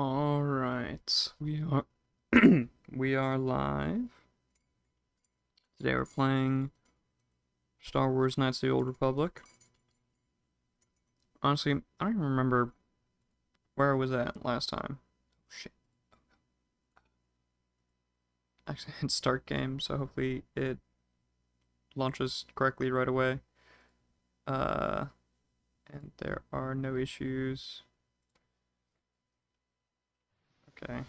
All right, we are we are live. Today we're playing Star Wars Knights of the Old Republic. Honestly, I don't even remember where I was at last time. Shit. Actually, I hit start game, so hopefully it launches correctly right away. Uh, and there are no issues. Okay.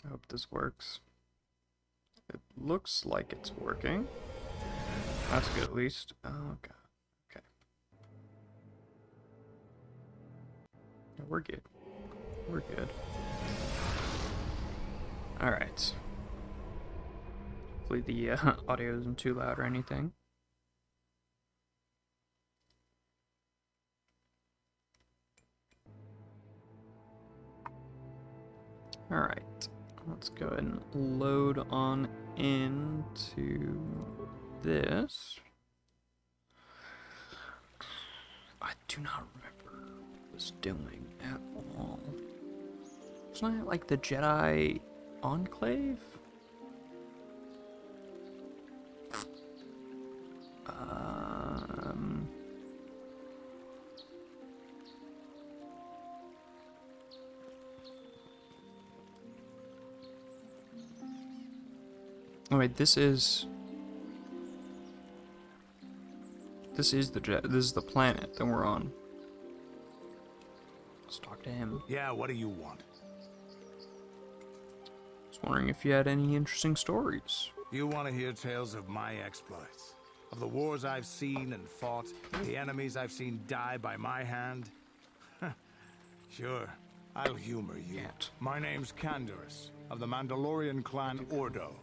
I hope this works. It looks like it's working. That's good at least. Oh god. Okay. Yeah, we're good. We're good. Alright. Hopefully the audio isn't too loud or anything. Alright. Let's go ahead and load on into this. I do not remember what I was doing at all. Wasn't I like the Jedi Enclave? Um... Oh wait, this is the planet that we're on. Let's talk to him. Yeah, what do you want? I was wondering if you had any interesting stories. You want to hear tales of my exploits? Of the wars I've seen and fought, the enemies I've seen die by my hand? Sure, I'll humor you. My name's Canderous, of the Mandalorian clan Ordo.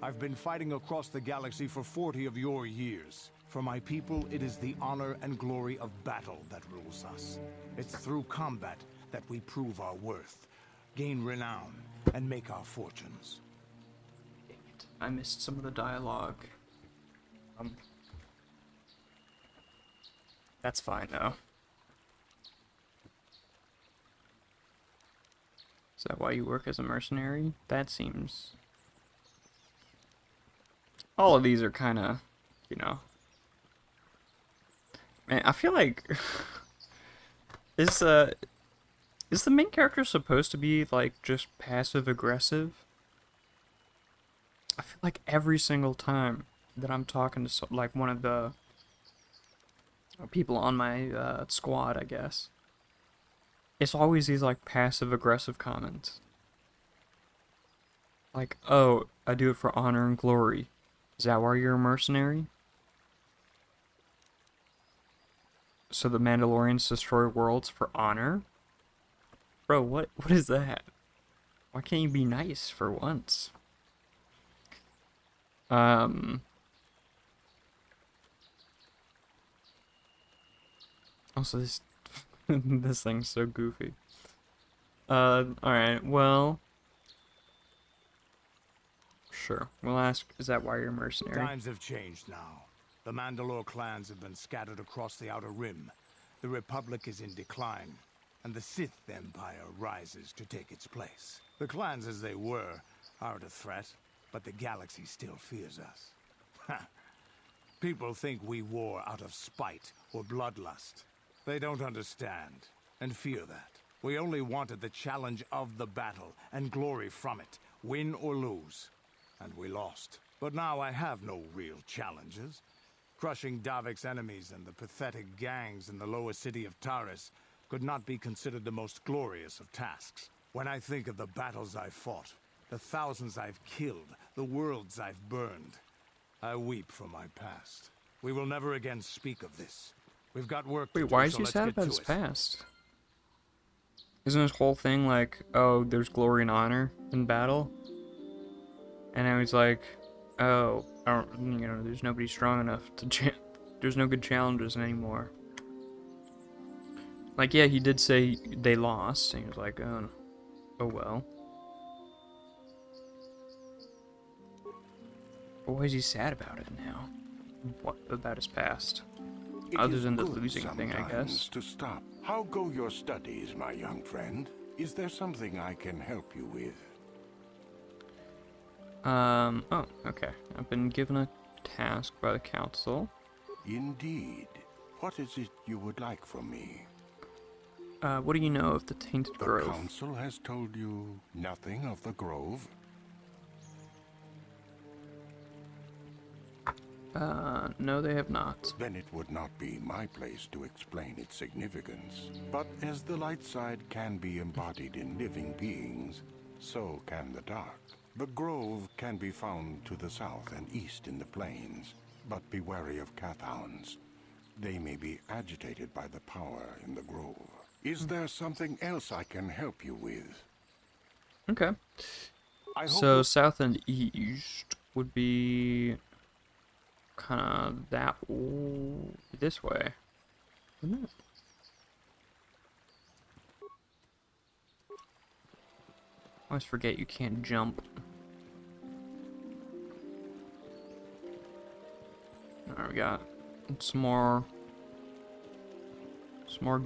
I've been fighting across the galaxy for 40 of your years. For my people, it is the honor and glory of battle that rules us. It's through combat that we prove our worth, gain renown, and make our fortunes. Dang it. I missed some of the dialogue. That's fine though. Is that why you work as a mercenary? That seems... All of these are kind of, you know... Man, I feel like... is the main character supposed to be, like, just passive-aggressive? I feel like every single time that I'm talking to, like, one of the people on my squad, I guess, it's always these, like, passive-aggressive comments. Like, oh, I do it for honor and glory. Is that why you're a mercenary? So the Mandalorians destroy worlds for honor? Bro, what is that? Why can't you be nice for once? Also this this thing's so goofy. Alright, well, sure. We'll ask, is that why you're a mercenary? Times have changed now. The Mandalore clans have been scattered across the Outer Rim. The Republic is in decline, and the Sith Empire rises to take its place. The clans as they were aren't a threat, but the galaxy still fears us. People think we war out of spite or bloodlust. They don't understand, and fear that. We only wanted the challenge of the battle, and glory from it, win or lose. And we lost. But now I have no real challenges. Crushing Davik's enemies and the pathetic gangs in the lower city of Taris could not be considered the most glorious of tasks. When I think of the battles I've fought, the thousands I've killed, the worlds I've burned, I weep for my past. We will never again speak of this. We've got work to do, Wait, why is so he let's sad get about to his it. past? Isn't his whole thing like, oh, there's glory and honor in battle? And now he's like, oh, I don't, you know, there's nobody strong enough to there's no good challenges anymore. Like, yeah, he did say they lost, and he was like, oh well. But why is he sad about it now? What about his past? It Other is than the good losing thing, I sometimes guess. to stop. How go your studies, my young friend? Is there something I can help you with? Oh, okay. I've been given a task by the council. Indeed. What is it you would like from me? What do you know of the Tainted The Grove? council has told you nothing of the grove? No, they have not. Then it would not be my place to explain its significance. But as the light side can be embodied in living beings, so can the dark. The grove can be found to the south and east in the plains, but be wary of Cathounds. They may be agitated by the power in the grove. Is there something else I can help you with? Okay. I hope So south and east would be kind of that this way, isn't it? I always forget you can't jump. Alright, we got some more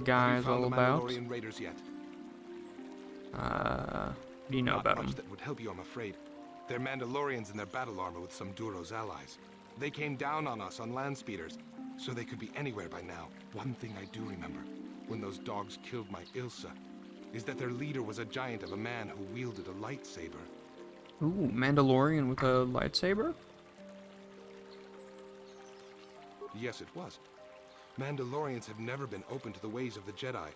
guys all about. Mandalorian raiders yet? What do you know Not about much them? that would help you, I'm afraid. They're Mandalorians in their battle armor with some Duro's allies. They came down on us on land speeders, so they could be anywhere by now. One thing I do remember, when those dogs killed my Ilsa, is that their leader was a giant of a man who wielded a lightsaber. Ooh, Mandalorian with a lightsaber? Yes, it was. Mandalorians have never been open to the ways of the Jedi.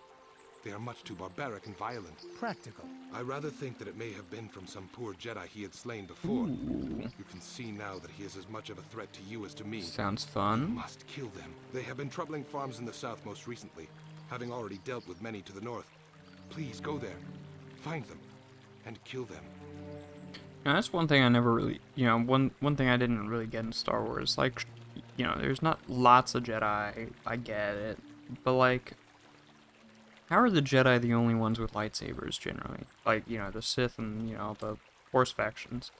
They are much too barbaric and violent. Practical. I rather think that it may have been from some poor Jedi he had slain before. Ooh, You can see now that he is as much of a threat to you as to me. sounds You fun. must kill them. They have been troubling farms in the south most recently, having already dealt with many to the north. Please go there, find them, and kill them. Now, that's one thing I never really, one thing I didn't really get in Star Wars. Like, there's not lots of Jedi, I get it, but like, how are the Jedi the only ones with lightsabers generally? Like, the Sith and, the Force factions.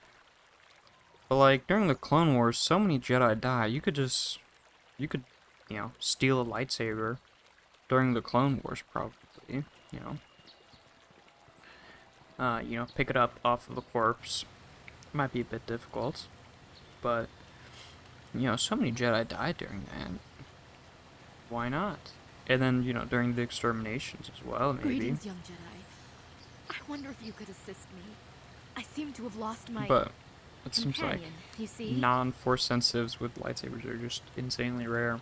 But like, during the Clone Wars, so many Jedi die, you could, steal a lightsaber during the Clone Wars, probably, pick it up off of the corpse. Might be a bit difficult, but, so many Jedi died during that. Why not? And then, during the exterminations as well, maybe. Greetings, young Jedi. I wonder if you could assist me. I seem to have lost my But it seems like companion, you see? non-force sensitives with lightsabers are just insanely rare.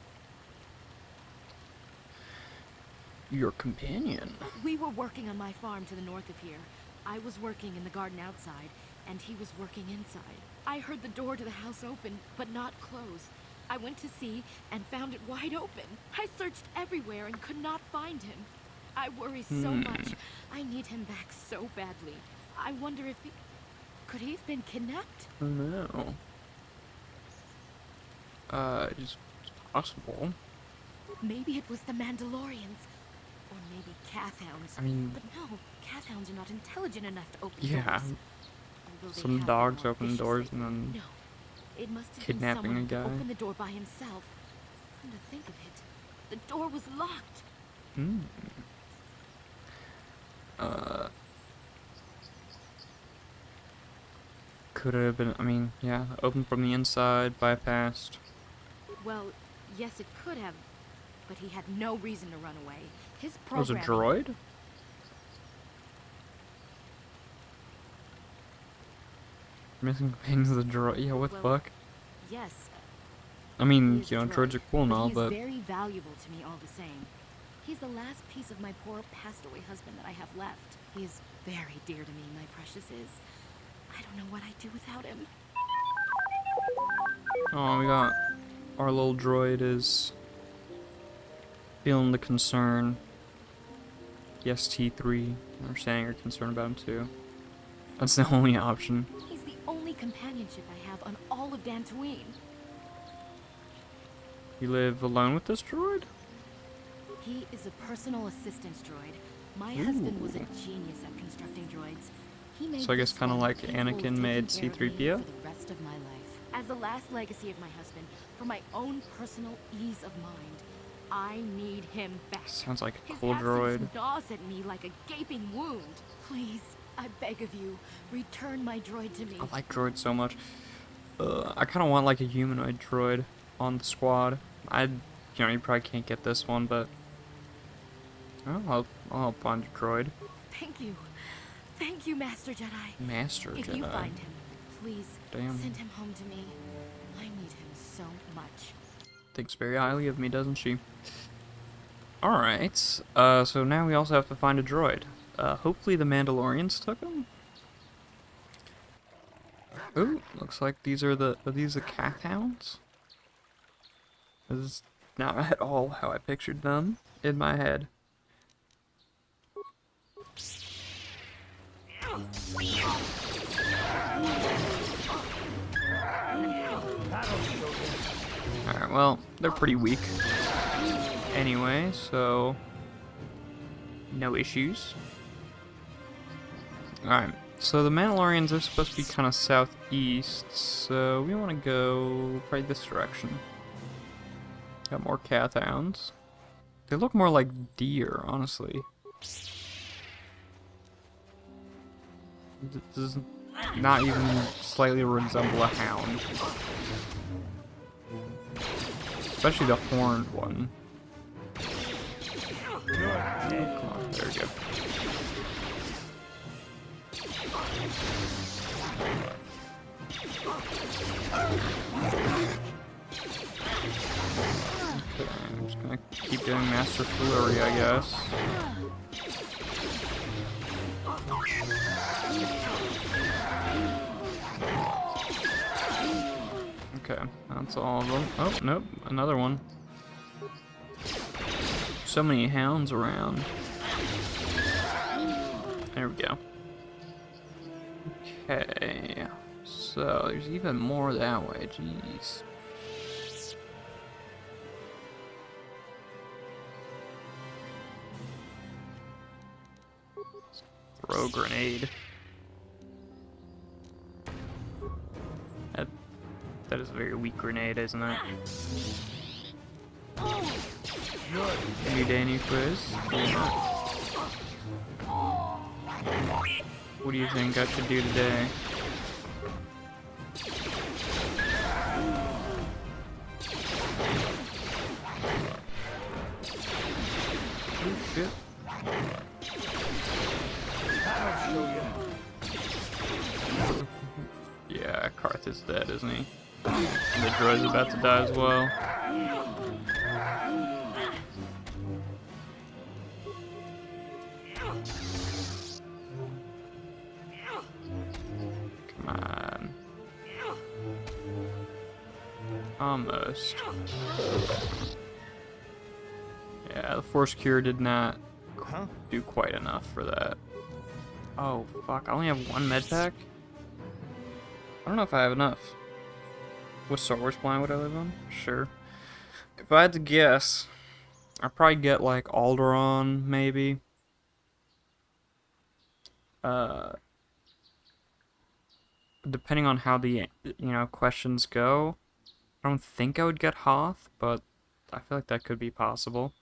Your companion? We were working on my farm to the north of here. I was working in the garden outside, and he was working inside. I heard the door to the house open, but not close. I went to see and found it wide open. I searched everywhere and could not find him. I worry so much. I need him back so badly. I wonder if he... Could he have been kidnapped? No. It's possible. Maybe it was the Mandalorians. Or maybe Cathounds. I mean, But no, Cathounds are not intelligent enough to open yeah. doors. Although they Some have been dogs more open doors viciously. and then No. It must have kidnapping been a someone guy. who opened the door by himself. Come to think of it, the door was locked. Could it have been, I mean, yeah, open from the inside, bypassed. Well, yes, it could have, but he had no reason to run away. His Was a programming... droid? Missing companions of the droid. Yeah, what the Well, fuck? Yes, I mean, he is a droids are cool and all, he's but very valuable to me all the same. He's the last piece of my poor passed away husband that I have left. He is very dear to me, my precious is. I don't know what I'd do without him. oh, we got our little droid is feeling the concern. Yes, T3 are saying are concerned about him too. That's the only option. He's the only companionship I have on all of Dantooine. You live alone with this droid? He is a personal assistance droid. My husband was a Ooh. genius at constructing droids. He made So I guess this kinda one like capable of Anakin taking made care of me C-3PO? for the rest of my life. As the last legacy of my husband, for my own personal ease of mind, I need him back. Sounds like a His cool droid. absence gnaws at me like a gaping wound. Please, I beg of you, return my droid to me. I like droids so much. I kind of want like a humanoid droid on the squad. You probably can't get this one, but I'll help find a droid. Thank you. Thank you, Master Jedi. Master If Jedi. you find him, please Damn. send him home to me. I need him so much. Thinks very highly of me, doesn't she? Alright, so now we also have to find a droid. Hopefully the Mandalorians took him? Ooh, looks like are these the Cath Hounds? This is not at all how I pictured them in my head. Alright, well, they're pretty weak. Anyway, so no issues. Alright, so the Mandalorians are supposed to be kind of southeast, so we want to go right this direction. Got more Cath Hounds. They look more like deer, honestly. This does not even slightly resemble a hound. Especially the horned one. Oh, come on, there we go. Okay, I'm just gonna keep doing Master Flurry, I guess. Okay, that's all of them. Oh, nope, another one. So many hounds around. There we go. Okay, so there's even more that way, jeez. Throw a grenade. That is a very weak grenade, isn't it? New Danny quiz. What do you think I should do today? Oh shit. Yeah, Karth is dead, isn't he? And the droid's about to die as well. Come on. Almost. Yeah, the Force Cure did not do quite enough for that. Oh, fuck. I only have one med pack? I don't know if I have enough. What Star Wars planet would I live on? Sure. If I had to guess, I'd probably get like Alderaan, maybe. Depending on how the questions go, I don't think I would get Hoth, but I feel like that could be possible.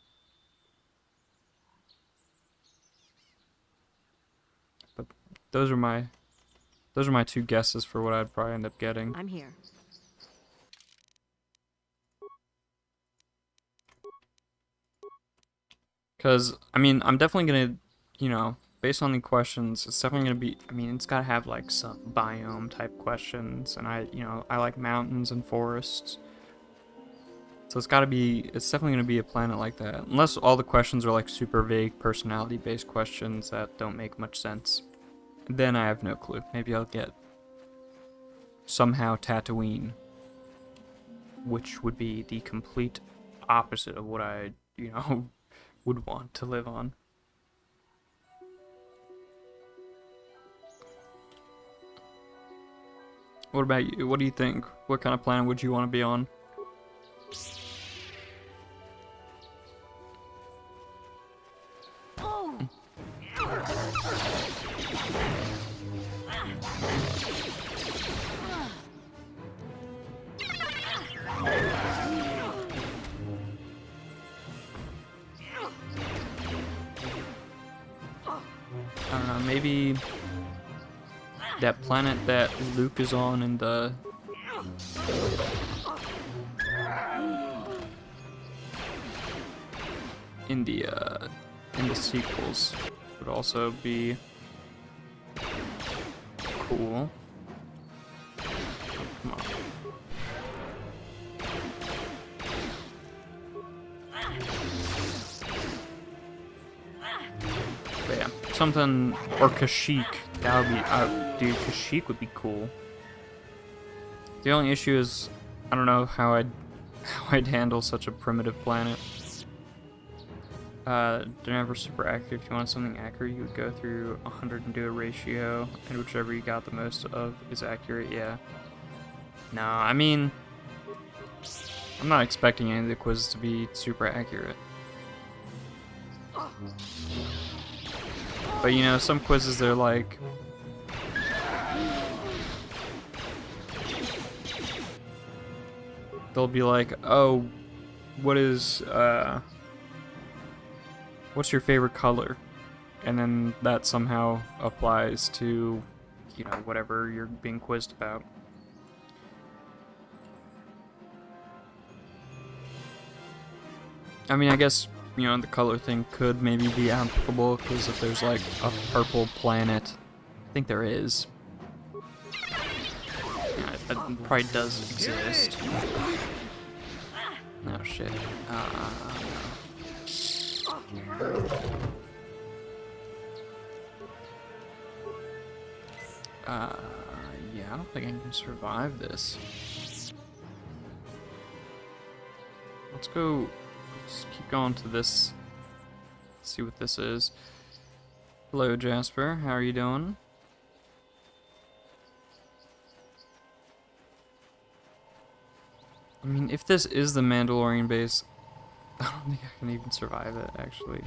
But those are my two guesses for what I'd probably end up getting. I'm here. Because, I mean, I'm definitely gonna, based on the questions, it's definitely gonna be, I mean, it's gotta have, like, some biome type questions, and I like mountains and forests. So it's definitely gonna be a planet like that. Unless all the questions are, like, super vague, personality-based questions that don't make much sense. Then I have no clue. Maybe I'll get somehow Tatooine, which would be the complete opposite of what I, would want to live on. What about you? What do you think? What kind of planet would you want to be on? I don't know, maybe that planet that Luke is on in the in the sequels would also be cool. Come on. But yeah, something, or Kashyyyk. That would be, dude, Kashyyyk would be cool. The only issue is, I don't know how I'd handle such a primitive planet. They're never super accurate. If you want something accurate, you would go through 100 and do a ratio, and whichever you got the most of is accurate, yeah. No, I mean, I'm not expecting any of the quizzes to be super accurate. But you know, some quizzes they're like, they'll be like, oh, what's your favorite color? And then that somehow applies to, you know, whatever you're being quizzed about. I mean, I guess, you know, the color thing could maybe be applicable, because if there's like a purple planet, I think there is. Yeah, it probably does exist. Oh shit. Yeah, I don't think I can survive this. Let's keep going to this. Let's see what this is. Hello, Jasper. How are you doing? I mean, if this is the Mandalorian base, I don't think I can even survive it, actually.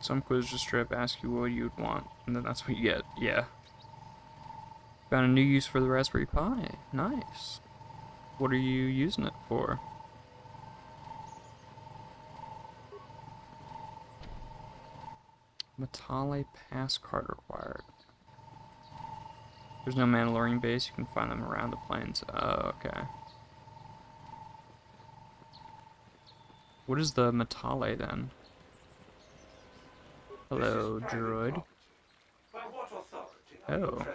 Some quizzes just straight up ask you what you'd want, and then that's what you get. Yeah. Found a new use for the Raspberry Pi. Nice. What are you using it for? Matale pass card required. There's no Mandalorian base. You can find them around the plains. Oh, okay. What is the Matale then? Hello, droid. Oh,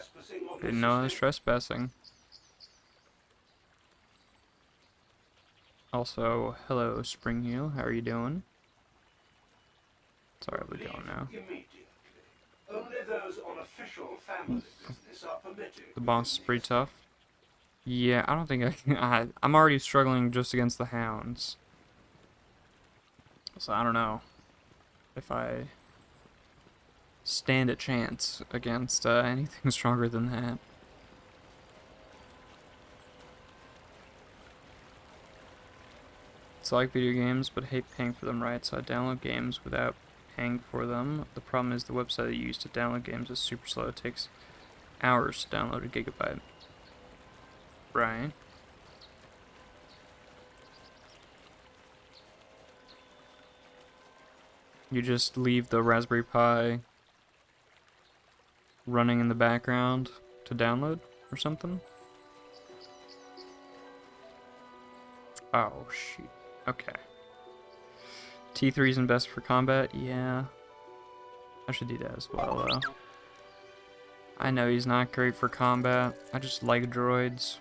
didn't know I was trespassing. Also, hello, Springheel. How are you doing? Sorry, we're going now. Only those on official family business are permitted. The boss is pretty tough. Yeah, I don't think I can. I'm already struggling just against the hounds. So I don't know if I stand a chance against anything stronger than that. So I like video games, but hate paying for them, right? So I download games without paying for them. The problem is the website that you use to download games is super slow. It takes hours to download a gigabyte. Right. You just leave the Raspberry Pi running in the background to download or something? Oh, shoot. Okay. T3 isn't best for combat? Yeah. I should do that as well, though. I know he's not great for combat. I just like droids.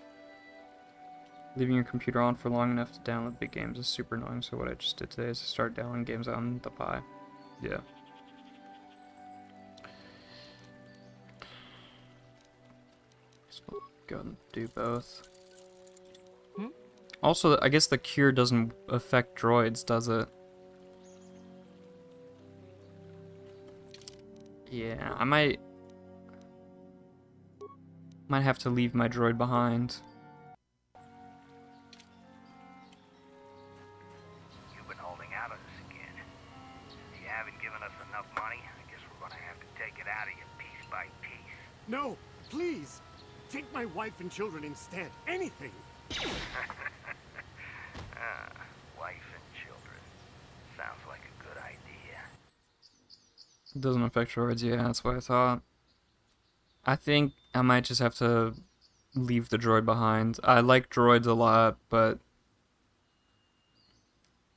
Leaving your computer on for long enough to download big games is super annoying, so what I just did today is to start downloading games on the Pi. Yeah. So we'll go and do both. Also, I guess the cure doesn't affect droids, does it? Yeah, I might have to leave my droid behind. You've been holding out on this again. If you haven't given us enough money, I guess we're gonna have to take it out of you piece by piece. No, please. Take my wife and children instead. Anything. Wife and children. Sounds like a good idea. It doesn't affect droids, yeah, that's what I thought. I think I might just have to leave the droid behind. I like droids a lot, but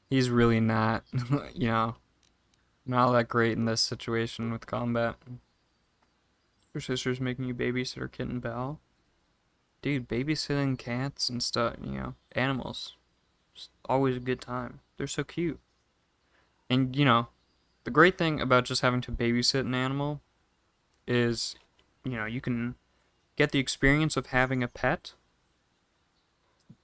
he's really not, you know, not that great in this situation with combat. Your sister's making you babysit her kitten Belle. Dude, babysitting cats and stuff, you know, animals. It's always a good time. They're so cute. And, you know, the great thing about just having to babysit an animal is, you know, you can get the experience of having a pet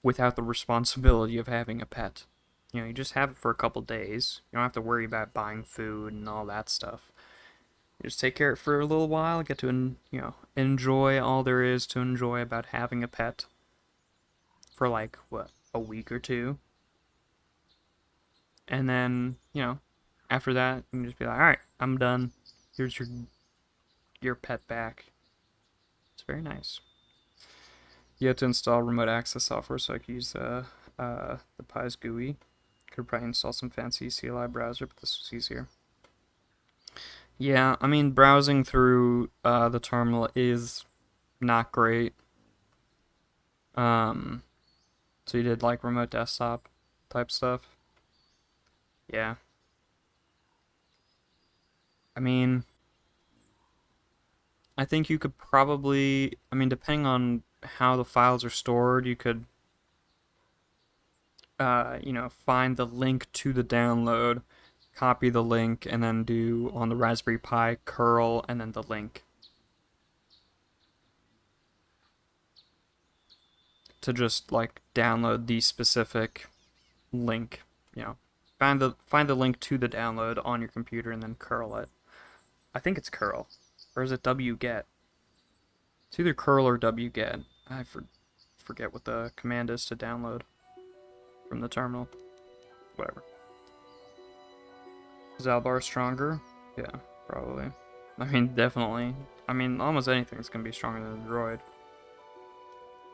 without the responsibility of having a pet. You know, you just have it for a couple days. You don't have to worry about buying food and all that stuff. You just take care of it for a little while, get to, you know, enjoy all there is to enjoy about having a pet for like, what, a week or two. And then, you know, after that, you can just be like, alright, I'm done. Here's your pet back. It's very nice. You have to install remote access software, so I can use the Pi's GUI. Could probably install some fancy CLI browser, but this was easier. Yeah, I mean, browsing through the terminal is not great. So you did like remote desktop type stuff? Yeah. I mean, I think you could probably, I mean, depending on how the files are stored, you could, you know, find the link to the download, copy the link, and then do on the Raspberry Pi curl and then the link to just like download the specific link. You know, find the link to the download on your computer and then curl it. I think it's curl, or is it wget? It's either curl or wget. I forget what the command is to download from the terminal. Whatever. Is Albar stronger? Yeah, probably. I mean, definitely. I mean, almost anything's gonna be stronger than a droid.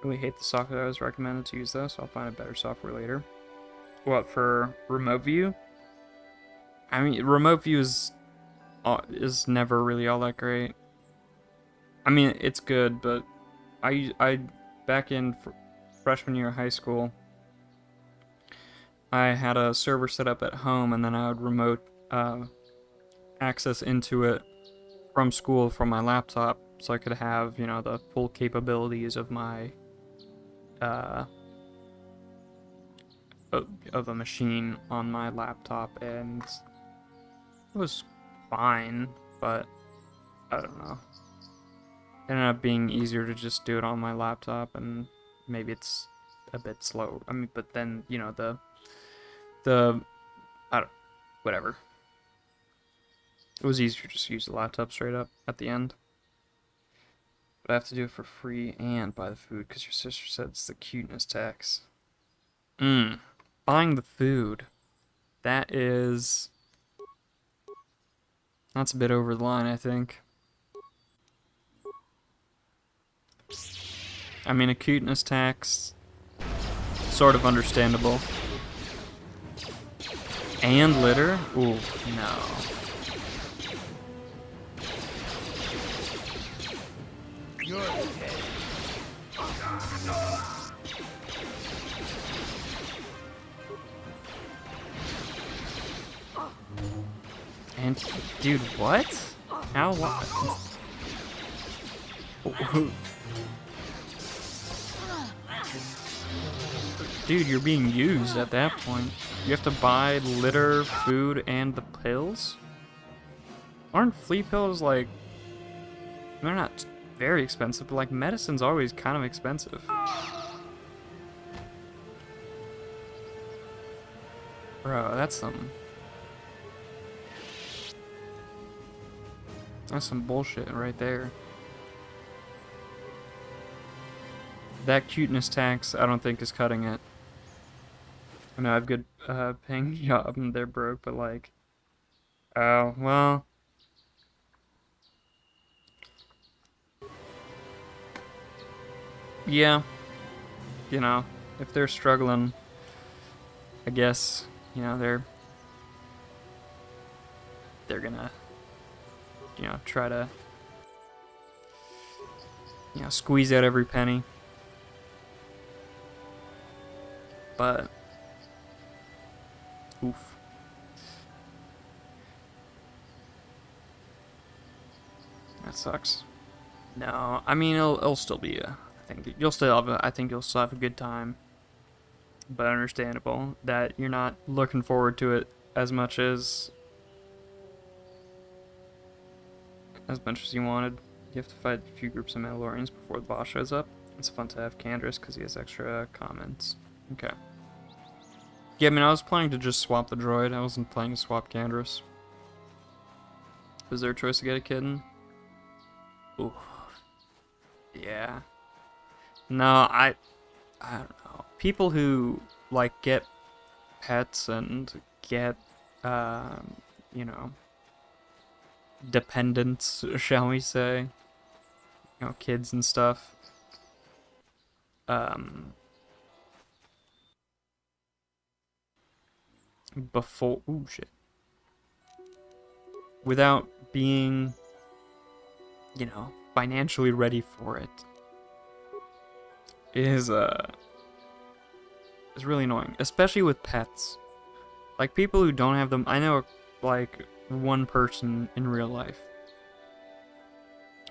Really hate the software I was recommended to use though, so I'll find a better software later. What, for remote view? I mean, remote view is never really all that great. I mean, it's good, but I back in freshman year of high school, I had a server set up at home, and then I would remote access into it from school from my laptop, so I could have, you know, the full capabilities of my of a machine on my laptop, and it was fine, but I don't know. It ended up being easier to just do it on my laptop, and maybe it's a bit slow. I mean, but then, you know, the I don't, whatever. It was easier to just use the laptop straight up at the end. But I have to do it for free and buy the food because your sister said it's the cuteness tax. Buying the food. That's a bit over the line, I think. I mean, a cuteness tax, sort of understandable. And litter? Ooh, no. You're dead. And, dude, what? How? Dude, you're being used at that point. You have to buy litter, food, and the pills? Aren't flea pills, like... They're not very expensive, but, like, medicine's always kind of expensive. Bro, that's some bullshit right there. That cuteness tax, I don't think is cutting it. I know I have good paying job and they're broke, but like, oh well. Yeah, you know, if they're struggling, I guess, you know, they're gonna, you know, try to, you know, squeeze out every penny. But oof. That sucks. No, I mean it'll still be a. I think you'll still have. I think you'll still have a good time. But understandable that you're not looking forward to it as much as you wanted. You have to fight a few groups of Mandalorians before the boss shows up. It's fun to have Candrace because he has extra comments. Okay. Yeah, I mean I was planning to just swap the droid. I wasn't planning to swap Candrace. Was there a choice to get a kitten? Ooh. Yeah. No, I don't know. People who like get pets and get you know, dependents, shall we say, you know, kids and stuff. Before, ooh shit, without being, you know, financially ready for it is really annoying, especially with pets. Like people who don't have them, I know like one person in real life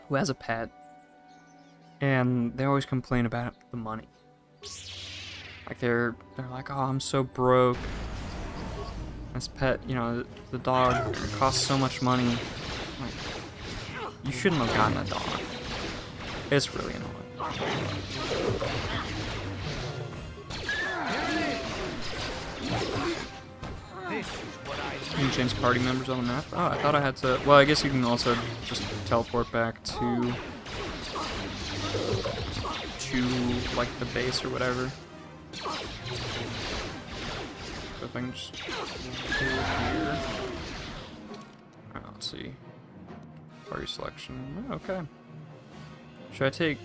who has a pet, and they always complain about the money. Like they're like, oh, I'm so broke. This pet, you know, the dog costs so much money. Like, you shouldn't have gotten a dog. It's really annoying. You can change party members on the map. Oh, I thought I had to. Well, I guess you can also just teleport back to like the base or whatever. So if I can just go here. Alright, let's see. Party selection. Oh, okay. Should I take?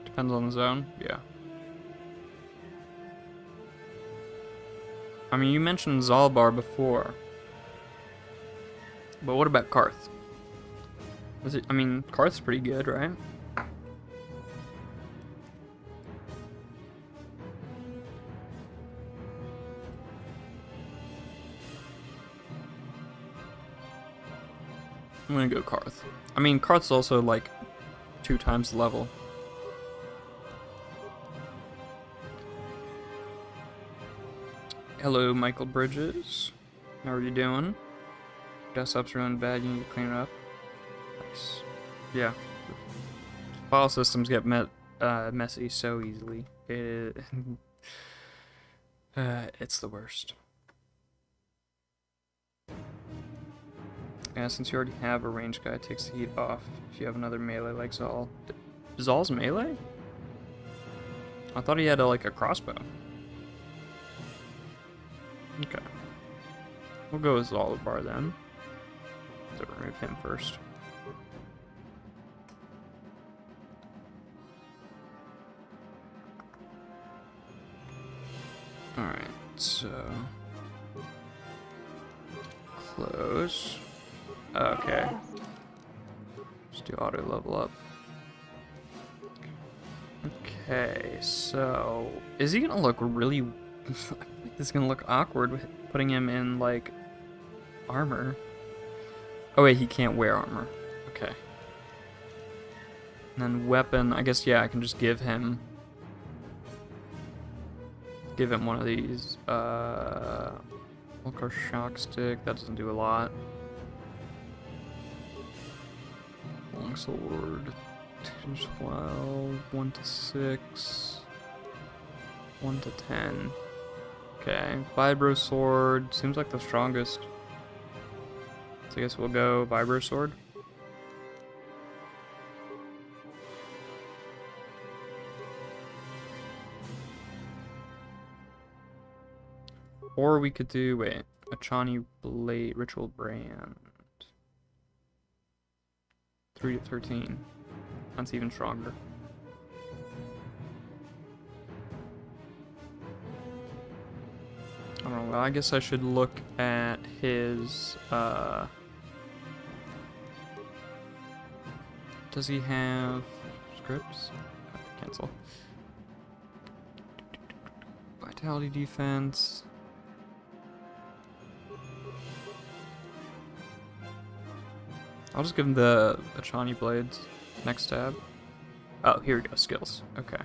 Depends on the zone. Yeah. I mean, you mentioned Zalbar before. But what about Karth? Was it? I mean, Karth's pretty good, right? I'm gonna go Karth. I mean, Karth's also like 2 times the level. Hello, Michael Bridges. How are you doing? Desktop's running bad, you need to clean it up. Nice. Yeah. File systems get messy so easily. It's the worst. Yeah, since you already have a range guy, it takes the heat off if you have another melee like Zal. Zal's melee? I thought he had like a crossbow. Okay. We'll go with Zalbar then. To remove him first. Alright, so close. Okay. Just do auto level up. Okay, so is he gonna look really this is gonna look awkward with putting him in like armor. Oh wait, he can't wear armor. Okay. And then weapon, I guess yeah, I can just give him one of these. Volcar shock stick, that doesn't do a lot. Longsword, 2 to 12, 1 to 6, 1 to 10. Okay, Vibro Sword seems like the strongest. So I guess we'll go Vibro Sword. Or we could do, wait, a Chani Blade Ritual Brand. 3 to 13. That's even stronger. I don't know, I guess I should look at his, does he have scripts? Cancel. Vitality defense. I'll just give him the Achani blades. Next tab. Oh, here we go. Skills. Okay.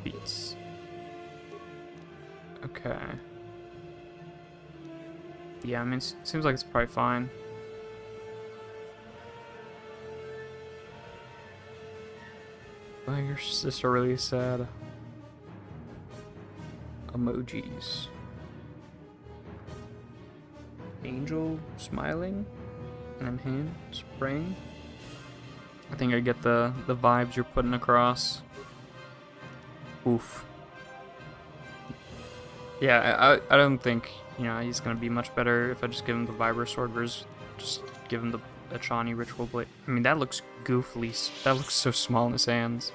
Beats. Okay. Yeah, I mean, it seems like it's probably fine. Oh, your sister really sad. Emojis. Angel smiling and hand spraying. I think I get the vibes you're putting across. Oof. Yeah, I don't think, you know, he's gonna be much better if I just give him the Vibro Sword versus just give him the Achani Ritual Blade. I mean, that looks goofily, that looks so small in his hands.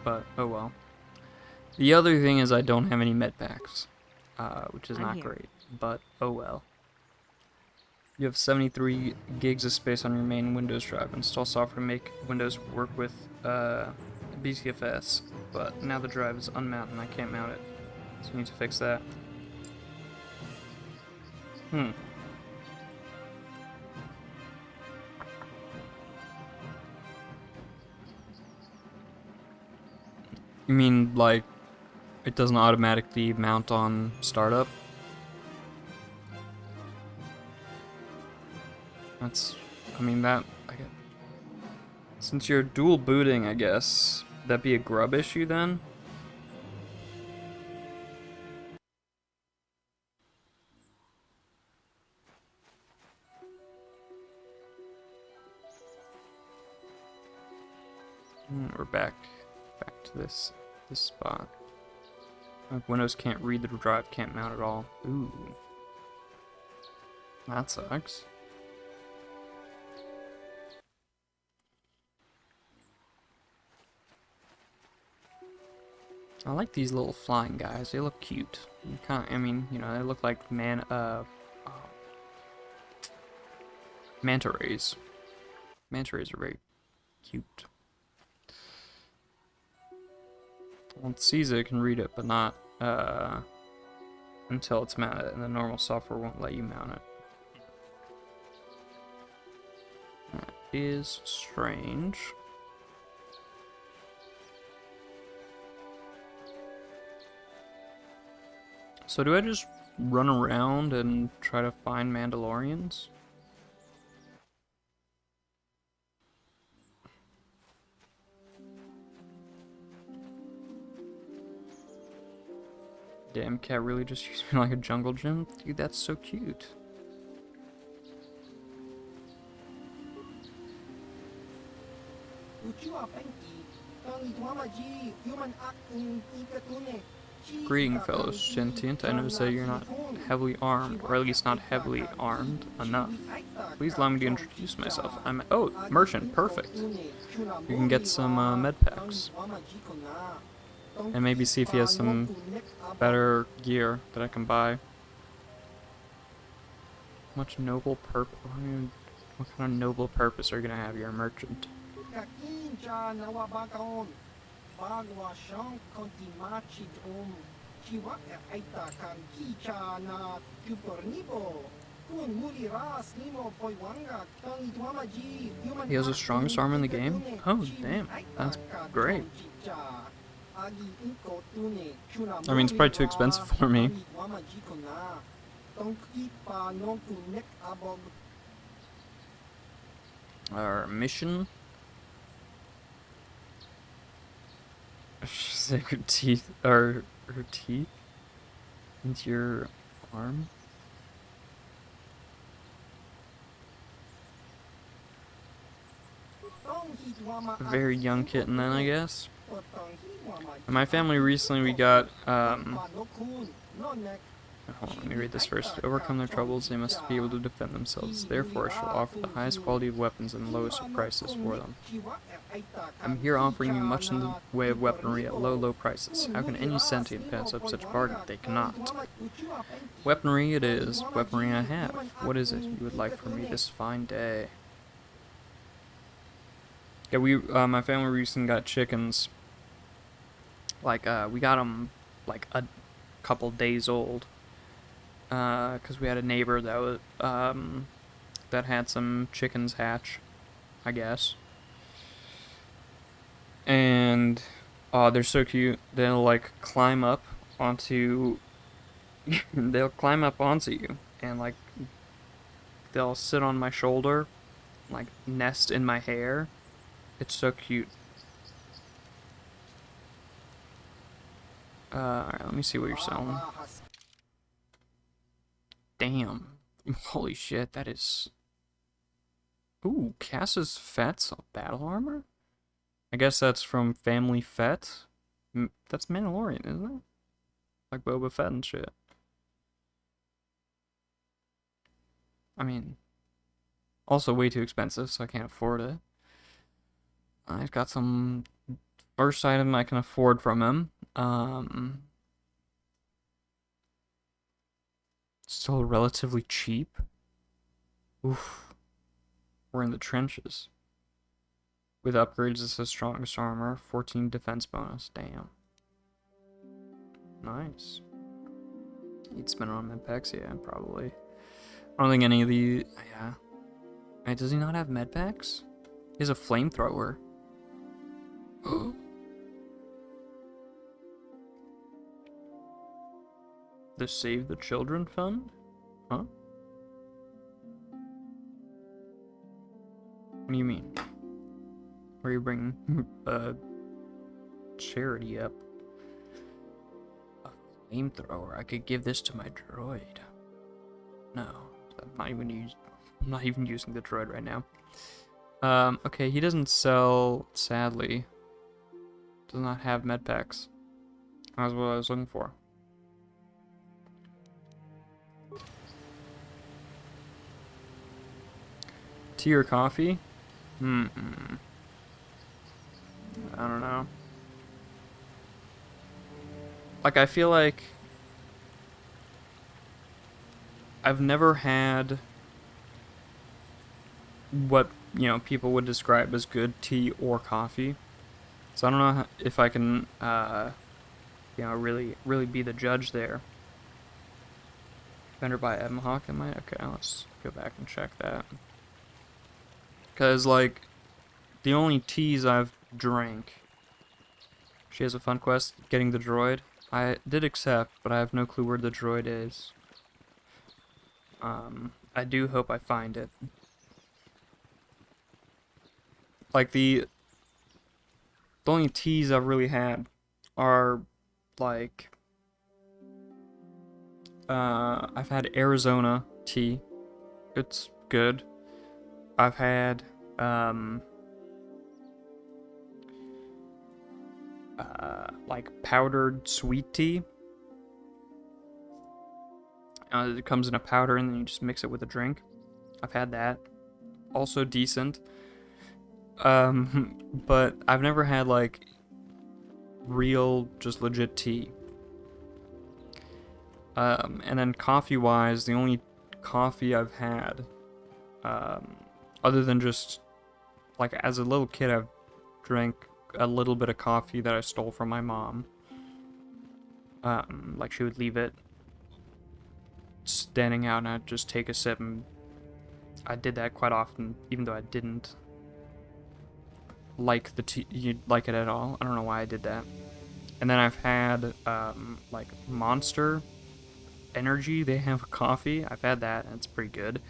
But, oh well. The other thing is I don't have any med packs, which is not great, but oh well. You have 73 gigs of space on your main Windows drive. Install software to make Windows work with BTFS, but now the drive is unmounted and I can't mount it, so you need to fix that. You mean, like, it doesn't automatically mount on startup? That's, I mean, that, since you're dual booting, I guess, would that be a grub issue then? We're back to this spot. Windows can't read the drive, can't mount at all. Ooh. That sucks. I like these little flying guys. They look cute. Kind of, I mean, you know, they look like manta rays. Manta rays are very cute. Well, it sees it, can read it, but not until it's mounted, and the normal software won't let you mount it. That is strange. So do I just run around and try to find Mandalorians? Damn, cat really just used me like a jungle gym? Dude, that's so cute. Greeting, fellow sentient. I notice that you're not heavily armed, or at least not heavily armed enough. Please allow me to introduce myself. Oh, merchant, perfect. You can get some med packs. And maybe see if he has some better gear that I can buy. What kind of noble purpose are you gonna have? You're a merchant. He has the strongest armor in the game? Oh, damn. That's great. I mean, it's probably too expensive for me. Our mission? Stick her teeth, or her teeth into your arm? A very young kitten then, I guess. In my family recently we got Hold on, let me read this first. To overcome their troubles, they must be able to defend themselves. Therefore, I shall offer the highest quality of weapons and lowest of prices for them. I'm here offering you much in the way of weaponry at low, low prices. How can any sentient pass up such a bargain? They cannot. Weaponry it is. Weaponry I have. What is it you would like from me this fine day? Yeah, my family recently got chickens. Like, we got them, like, a couple days old. Because we had a neighbor that was, that had some chickens hatch, I guess. And, oh, they're so cute. They'll, like, climb up onto, they'll climb up onto you, and, like, they'll sit on my shoulder, like, nest in my hair. It's so cute. Alright, let me see what you're selling. Damn. Holy shit, that is... Ooh, Cass's Fett's battle armor? I guess that's from Family Fett? That's Mandalorian, isn't it? Like Boba Fett and shit. I mean... Also way too expensive, so I can't afford it. I've got some... First item I can afford from him. Still relatively cheap. Oof. We're in the trenches. With upgrades, it's the strongest armor. 14 defense bonus. Damn. Nice. He'd spend it on medpacks? Yeah, probably. I don't think any of the... Yeah. Wait, does he not have medpacks? He has a flamethrower. The Save the Children Fund? Huh? What do you mean? Where you bring charity up? A flamethrower. I could give this to my droid. No, I'm not even using the droid right now. Okay, he doesn't sell, sadly. Does not have medpacks. That's what I was looking for. Tea or coffee? I don't know. Like, I feel like I've never had what, you know, people would describe as good tea or coffee. So I don't know if I can, you know, really be the judge there. Vendor by Ebonhawk, am I? Okay, let's go back and check that. Because, like, the only teas I've drank... She has a fun quest, getting the droid. I did accept, but I have no clue where the droid is. I do hope I find it. Like, the only teas I've really had are, like... I've had Arizona tea. It's good. I've had, like, powdered sweet tea. It comes in a powder and then you just mix it with a drink. I've had that. Also decent. But I've never had, like, real, just legit tea. And then coffee-wise, the only coffee I've had, other than just, like, as a little kid, I've drank a little bit of coffee that I stole from my mom. Like, she would leave it standing out and I'd just take a sip, and I did that quite often, even though I didn't like the tea, like it at all. I don't know why I did that. And then I've had, like, Monster Energy, they have coffee. I've had that, and it's pretty good.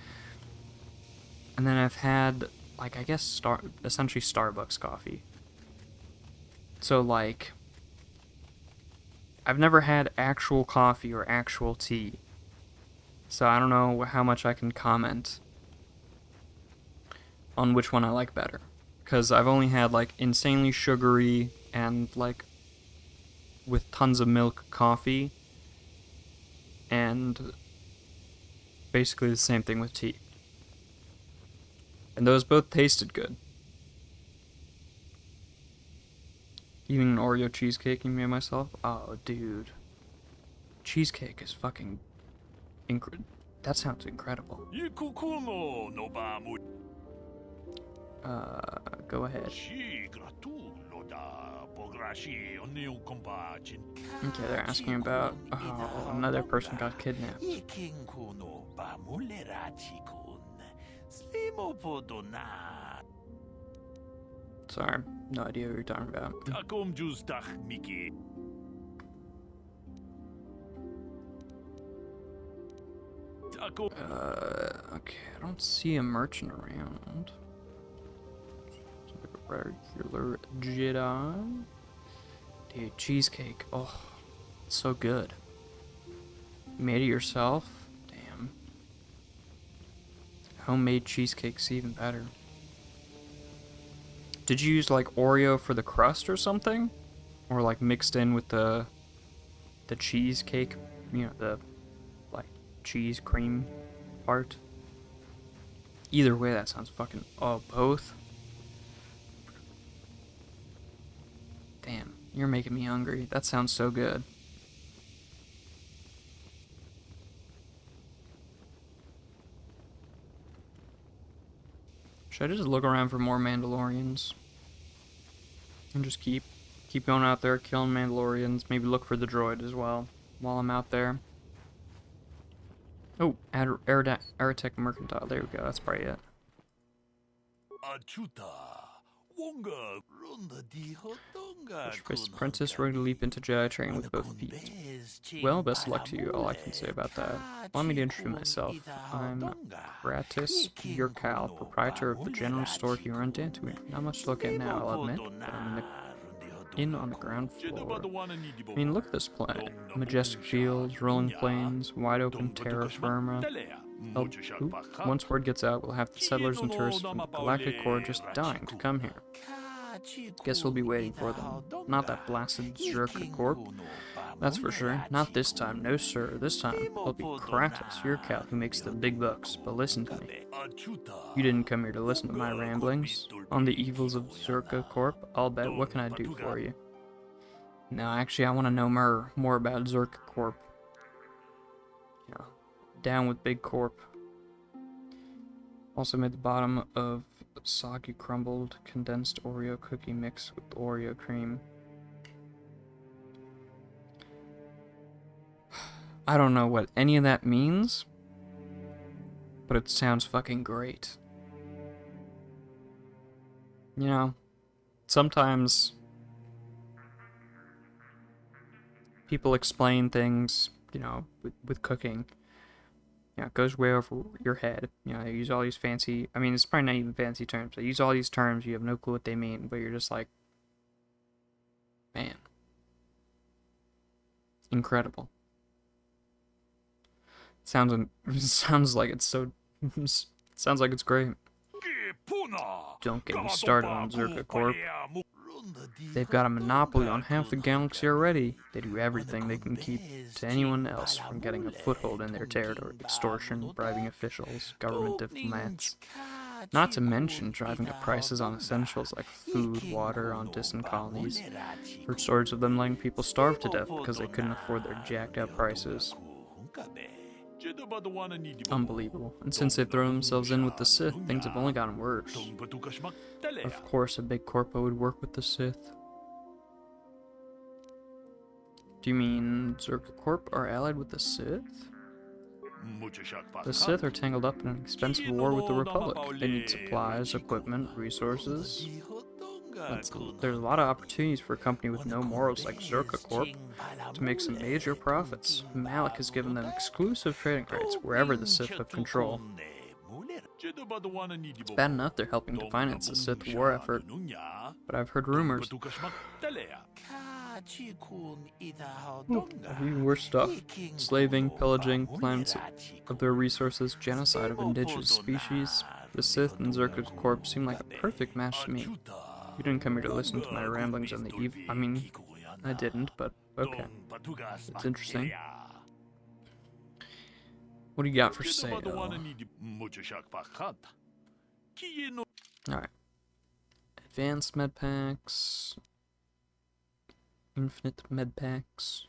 And then I've had, like, I guess, essentially Starbucks coffee. So, like, I've never had actual coffee or actual tea. So I don't know how much I can comment on which one I like better. Because I've only had, like, insanely sugary and, like, with tons of milk coffee. and basically the same thing with tea. And those both tasted good. Eating an Oreo cheesecake me and myself? Oh, dude. Cheesecake is fucking that sounds incredible. Go ahead. Okay, they're asking about another person got kidnapped. Sorry, no idea what you're talking about. Okay, I don't see a merchant around. Regular Jedi. Dude, cheesecake. Oh, it's so good. You made it yourself? Damn. Homemade cheesecake's even better. Did you use like Oreo for the crust or something? Or like mixed in with the cheesecake, you know, the like cheese cream part? Either way, that sounds fucking... Oh, both? Damn, you're making me hungry. That sounds so good. Should I just look around for more Mandalorians? And just keep going out there, killing Mandalorians. Maybe look for the droid as well, while I'm out there. Oh, Aerotech Mercantile. There we go, that's probably it. First apprentice ready to leap into Jedi training with both feet. Well, best of luck to you, all I can say about that. Allow me to introduce myself. I'm Gratis Yurkal, proprietor of the general store here on Dantooine. Not much to look at now, I'll admit, but I'm on the ground floor. I mean, look at this planet. Majestic fields, rolling plains, wide open terra firma. Oh, once word gets out, we'll have the settlers and tourists from the Galactic Core just dying to come here. Guess we'll be waiting for them. Not that blasted Zerka Corp. That's for sure. Not this time, no sir. This time, it'll be Kratos, your cow, who makes the big bucks. But listen to me. You didn't come here to listen to my ramblings on the evils of Zerka Corp. I'll bet. What can I do for you? No, actually, I want to know more about Zerka Corp. Yeah. Down with Big Corp. Also made the bottom of soggy crumbled condensed Oreo cookie mix with Oreo cream. I don't know what any of that means, but it sounds fucking great. You know, sometimes people explain things, you know, with cooking. You know, it goes way over your head. You know, they use all these fancy... I mean, it's probably not even fancy terms. They use all these terms, you have no clue what they mean, but you're just like... Man. Incredible. Sounds like it's so... sounds like it's great. Don't get me started on Zerka Corp. They've got a monopoly on half the galaxy already. They do everything they can keep to anyone else from getting a foothold in their territory. Extortion, bribing officials, government diplomats. Not to mention driving up prices on essentials like food, water on distant colonies. Heard stories of them letting people starve to death because they couldn't afford their jacked up prices. Unbelievable. And since they've thrown themselves in with the Sith, things have only gotten worse. Of course, a big corpo would work with the Sith. Do you mean Zerka Corp are allied with the Sith? The Sith are tangled up in an expensive war with the Republic. They need supplies, equipment, resources. There's a lot of opportunities for a company with no morals like Zerka Corp to make some major profits. Malik has given them exclusive trading rights wherever the Sith have control. It's bad enough they're helping to finance the Sith war effort, but I've heard rumors. Even worse stuff. Slaving, pillaging, planets of their resources, genocide of indigenous species. The Sith and Zerka Corp seem like a perfect match to me. You didn't come here to listen to my ramblings on the I mean, I didn't, but okay. It's interesting. What do you got for sale? Alright. Advanced med packs. Infinite med packs.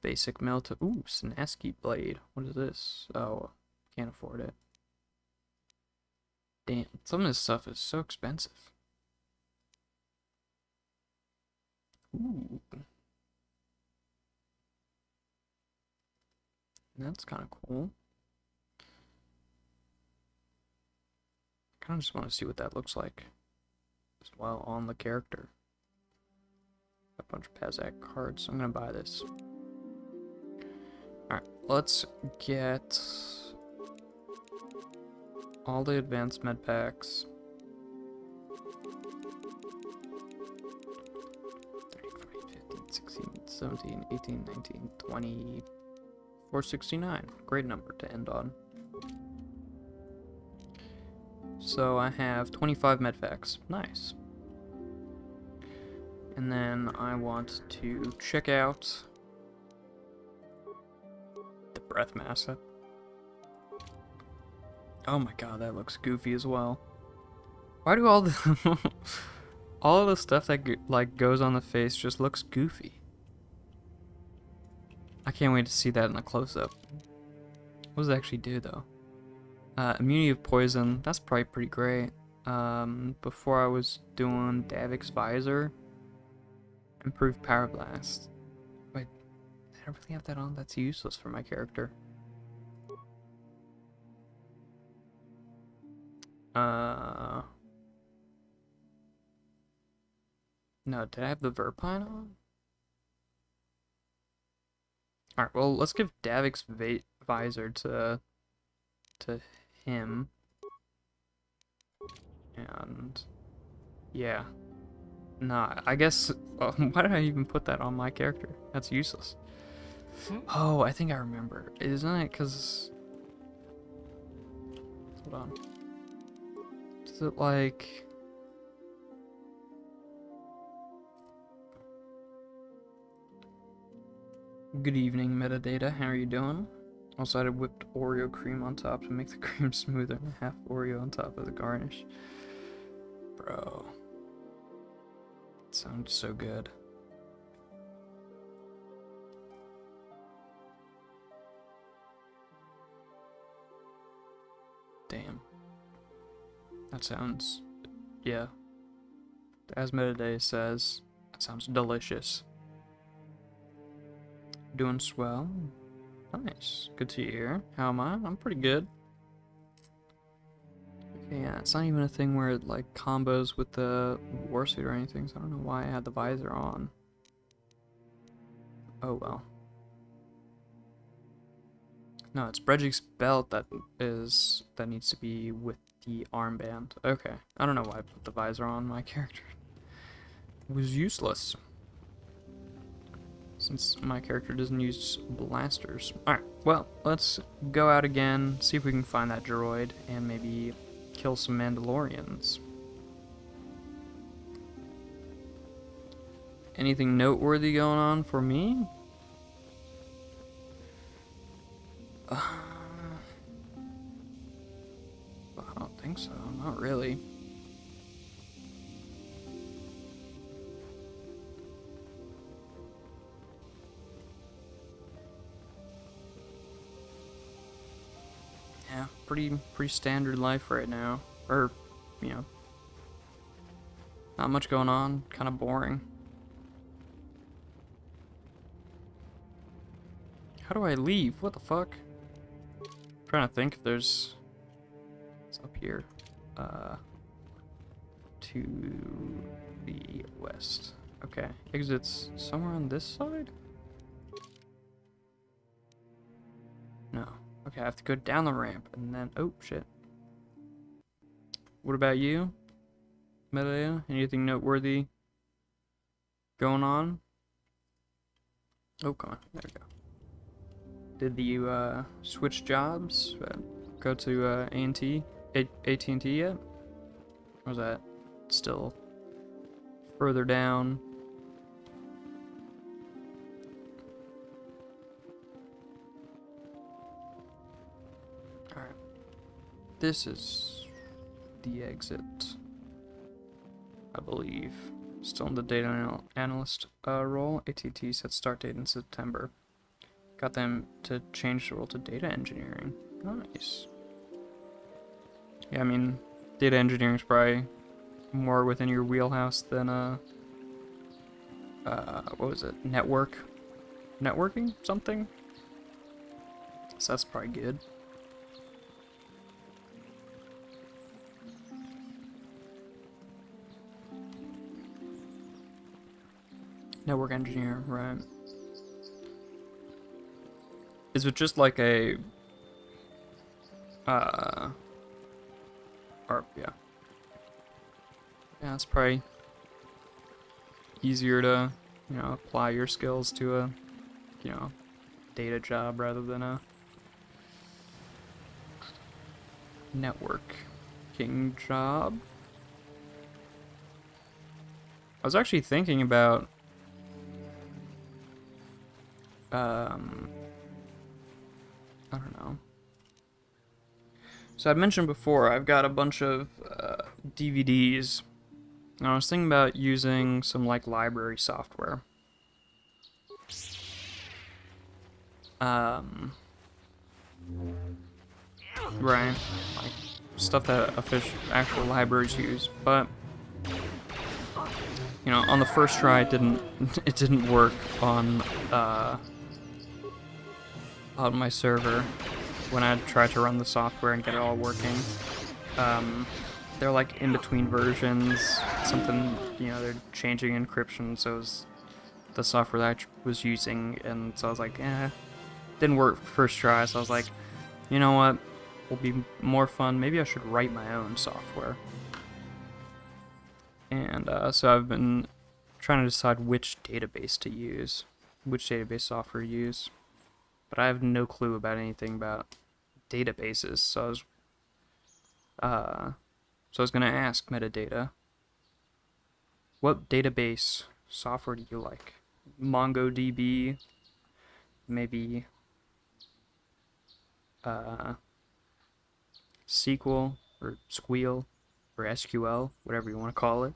Basic melt. Ooh, Sinaski blade. What is this? Oh, can't afford it. Damn, some of this stuff is so expensive. Ooh. That's kind of cool. I kind of just want to see what that looks like as well on the character. A bunch of Pazak cards. I'm gonna buy this. Alright, let's get all the advanced med packs. 15, 16, 17, 18, 19, 20, 469. Great number to end on. So I have 25 med packs. Nice. And then I want to check out the breath mask. Oh my god, that looks goofy as well. Why do all the all the stuff that like goes on the face just looks goofy? I can't wait to see that in a close-up. What does it actually do though? Immunity of poison. That's probably pretty great. Before I was doing Davik's visor. Improved power blast. Wait, did I really have that on? That's useless for my character. No, did I have the Verpine on? Alright, well, let's give Davik's visor to him. And yeah. Nah, I guess, why did I even put that on my character? That's useless. Oh, I think I remember. Isn't it because... Hold on. Is it like... Good evening, metadata. How are you doing? Also added whipped Oreo cream on top to make the cream smoother and half Oreo on top of the garnish. Bro. Sounds so good. Damn. That sounds... yeah. As Metadata says, that sounds delicious. Doing swell. Nice. Good to hear. How am I? I'm pretty good. Okay, yeah, it's not even a thing where it like combos with the warsuit or anything, so I don't know why I had the visor on. Oh well. No, it's Bredgic's belt that needs to be with the armband. Okay. I don't know why I put the visor on my character. It was useless. Since my character doesn't use blasters. Alright, well, let's go out again, see if we can find that droid, and maybe kill some Mandalorians. Anything noteworthy going on for me? I don't think so, not really. Yeah, pretty standard life right now. Or, you know, not much going on, kind of boring. How do I leave? What the fuck? I'm trying to think if there's... It's up here. To the west. Okay, exits somewhere on this side? No. Okay, I have to go down the ramp and then... Oh, shit. What about you? Medea? Anything noteworthy going on? Oh, come on. There we go. Did you, switch jobs? Go to, AT&T yet? Or was that still further down? Alright. This is the exit, I believe. Still in the data analyst role. AT&T set start date in September. Got them to change the role to data engineering. Nice. Yeah, I mean, data engineering is probably more within your wheelhouse than what was it? Networking something. So that's probably good. Network engineer, right? Is it just like a or yeah. Yeah, it's probably easier to, apply your skills to a, data job rather than a networking job. I was actually thinking about I don't know. So I mentioned before, I've got a bunch of DVDs. And I was thinking about using some like library software. Right, like stuff that actual libraries use, but on the first try, it didn't work on my server when I tried to run the software and get it all working. They're like in between versions, something, they're changing encryption, so it was the software that I was using, and so I was like, didn't work first try, so I was like, you know what, will be more fun, maybe I should write my own software. And so I've been trying to decide which database to use, which database software to use, but I have no clue about anything about databases, so I was gonna ask Metadata, what database software do you like? MongoDB, maybe SQL or Squeal or SQL, whatever you want to call it.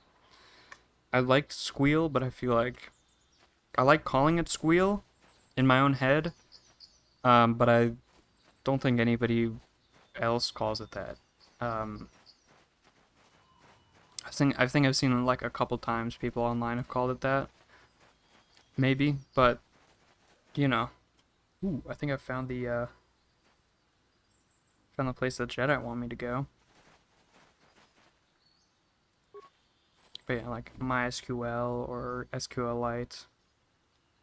I liked Squeal, but I feel like I like calling it Squeal in my own head, but I don't think anybody else calls it that. I think I've seen like a couple times people online have called it that. Maybe, but Ooh, I think I found the place that Jedi want me to go. But yeah, like MySQL or SQLite.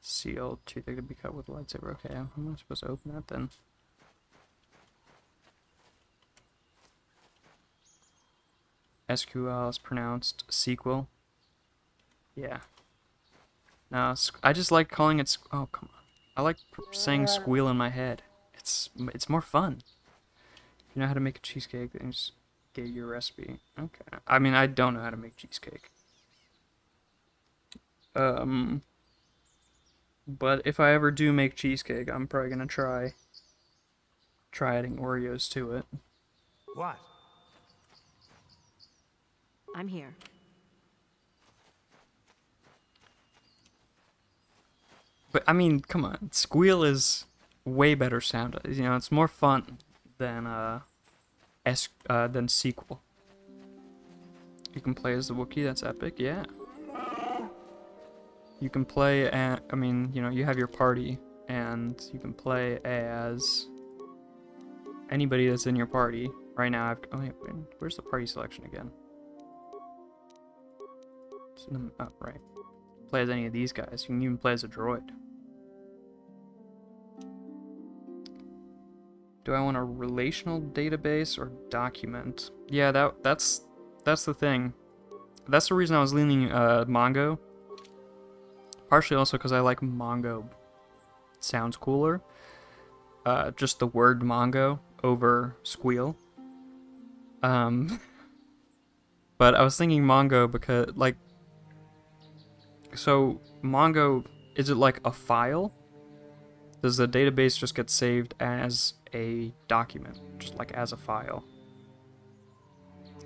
Sealed. Too thick to be cut with a lightsaber. Okay, I'm not supposed to open that then. SQL is pronounced sequel. Yeah. No, I just like calling it. Oh, come on. I like saying squeal in my head. It's more fun. If you know how to make a cheesecake, then just get your recipe. Okay. I mean, I don't know how to make cheesecake. But if I ever do make cheesecake, I'm probably gonna try adding Oreos to it. What? I'm here. But I mean, come on, squeal is way better sound. It's more fun than sequel. You can play as the Wookiee. That's epic. Yeah. You can play. You have your party, and you can play as anybody that's in your party. Right now, where's the party selection again? It's in the, right. Play as any of these guys. You can even play as a droid. Do I want a relational database or document? Yeah, that's the thing. That's the reason I was leaning Mongo. Partially also because I like Mongo. It sounds cooler. Just the word Mongo over Squeal. But I was thinking Mongo because so Mongo, is it like a file? Does the database just get saved as a document, just like as a file.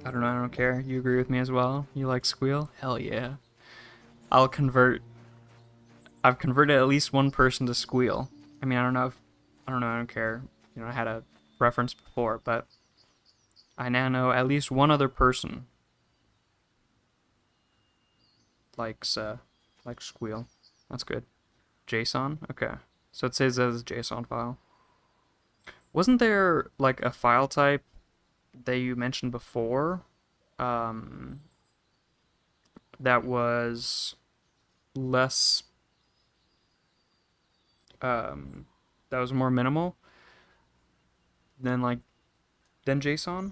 I don't know, I don't care. You agree with me as well? You like Squeal? Hell yeah. I've converted at least one person to Squeal. I mean, I don't care. You know, I had a reference before, but I now know at least one other person likes Squeal. That's good. JSON? Okay. So it says as a JSON file. Wasn't there like a file type that you mentioned before? That was less that was more minimal than JSON?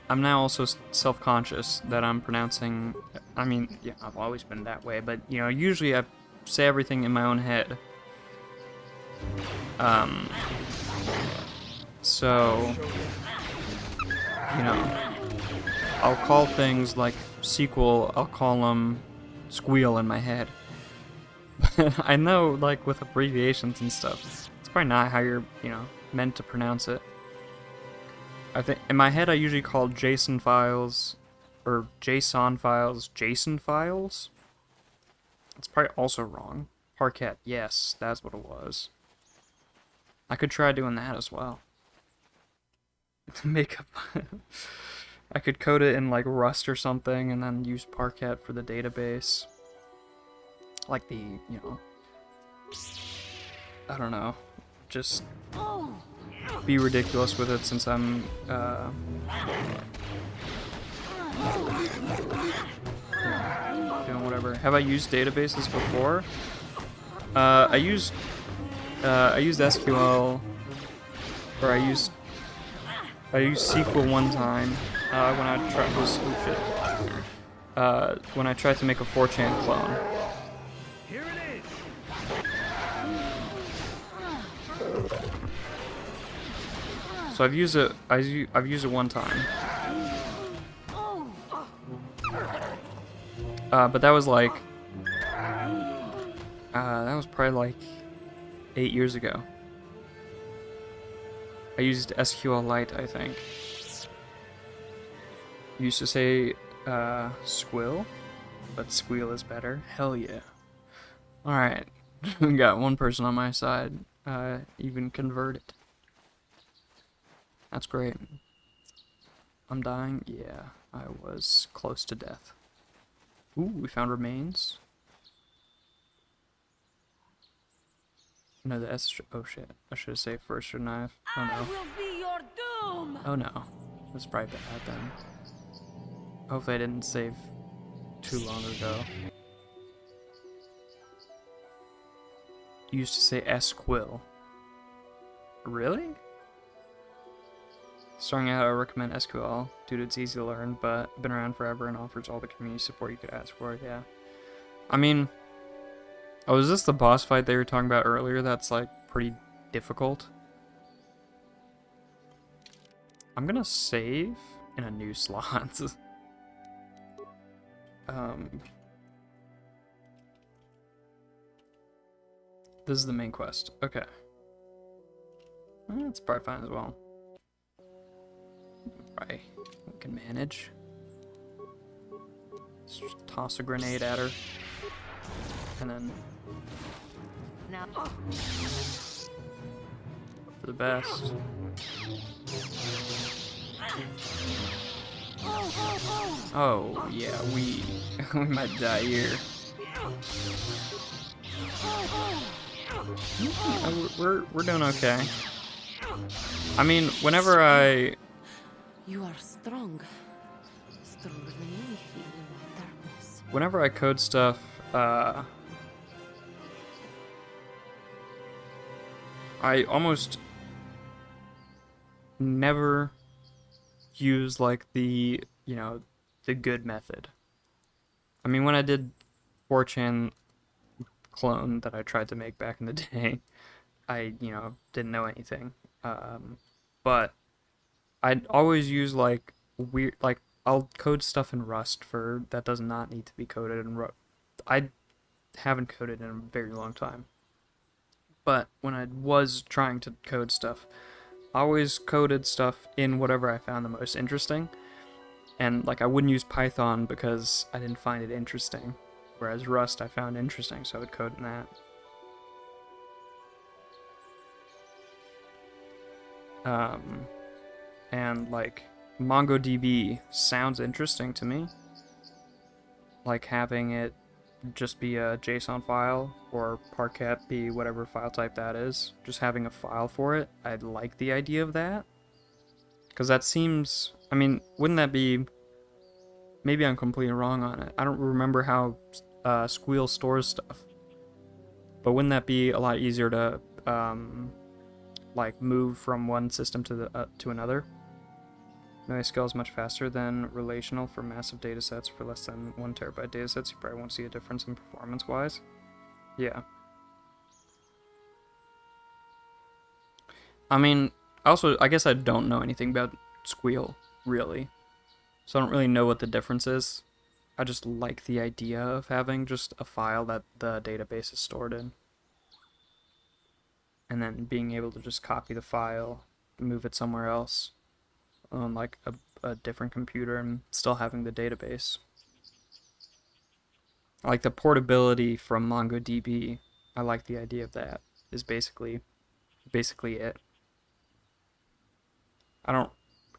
I'm now also self-conscious that I'm pronouncing. I mean, yeah, I've always been that way, but you know, usually I say everything in my own head. So you know, I'll call things like sequel. I'll call them Squeal in my head. But I know, like with abbreviations and stuff, it's probably not how you're meant to pronounce it. I think in my head I usually call JSON files or JSON files JSON files. It's probably also wrong. Parquet, yes, that's what it was. I could try doing that as well. Make up. I could code it in like Rust or something and then use Parquet for the database. Like the, I don't know. Just be ridiculous with it since I'm doing whatever. Have I used databases before? I used SQL, or I used SQL one time when I tried when I tried to make a 4chan clone. Here it is. So I've used it. I've used it one time. But that was like that was probably like 8 years ago. I used SQLite, I think. Used to say Squill, but Squeal is better. Hell yeah. Alright. We got one person on my side even converted. That's great. I'm dying? Yeah, I was close to death. Ooh, we found remains. No, the S. Oh shit. I should have saved first, shouldn't I have? Oh no. I will be your doom. Oh no. That's probably bad then. Hopefully I didn't save too long ago. Used to say SQL. Really? Starting out, I recommend SQL due to it's easy to learn, but been around forever and offers all the community support you could ask for. Yeah. I mean, oh, is this the boss fight they were talking about earlier? That's like pretty difficult. I'm gonna save in a new slot. This is the main quest. Okay. That's probably fine as well. Probably we can manage. Let's just toss a grenade at her. And then Now. for the best. Oh yeah, we we might die here. We're doing okay. I mean, whenever I You are strong. Stronger than me here in my darkness. whenever I code stuff, I almost never use like the, the good method. I mean, when I did 4chan clone that I tried to make back in the day, I, didn't know anything. But I'd always use like weird, like I'll code stuff in Rust for that does not need to be coded in Rust. I haven't coded in a very long time. But when I was trying to code stuff, I always coded stuff in whatever I found the most interesting. And like I wouldn't use Python because I didn't find it interesting. Whereas Rust I found interesting, so I would code in that. And like MongoDB sounds interesting to me. Like having it just be a JSON file or Parquet be whatever file type that is. Just having a file for it. I like the idea of that. Because that seems, I mean, wouldn't that be, maybe I'm completely wrong on it. I don't remember how Squeal stores stuff. But wouldn't that be a lot easier to like move from one system to another? NoSQL is much faster than relational for massive datasets. For less than 1 terabyte datasets, you probably won't see a difference in performance-wise. Yeah. I mean, also, I guess I don't know anything about Squeal, really. So I don't really know what the difference is. I just like the idea of having just a file that the database is stored in. And then being able to just copy the file, move it somewhere else on like a different computer and still having the database. Like the portability from MongoDB, I like the idea of that, is basically it. I don't,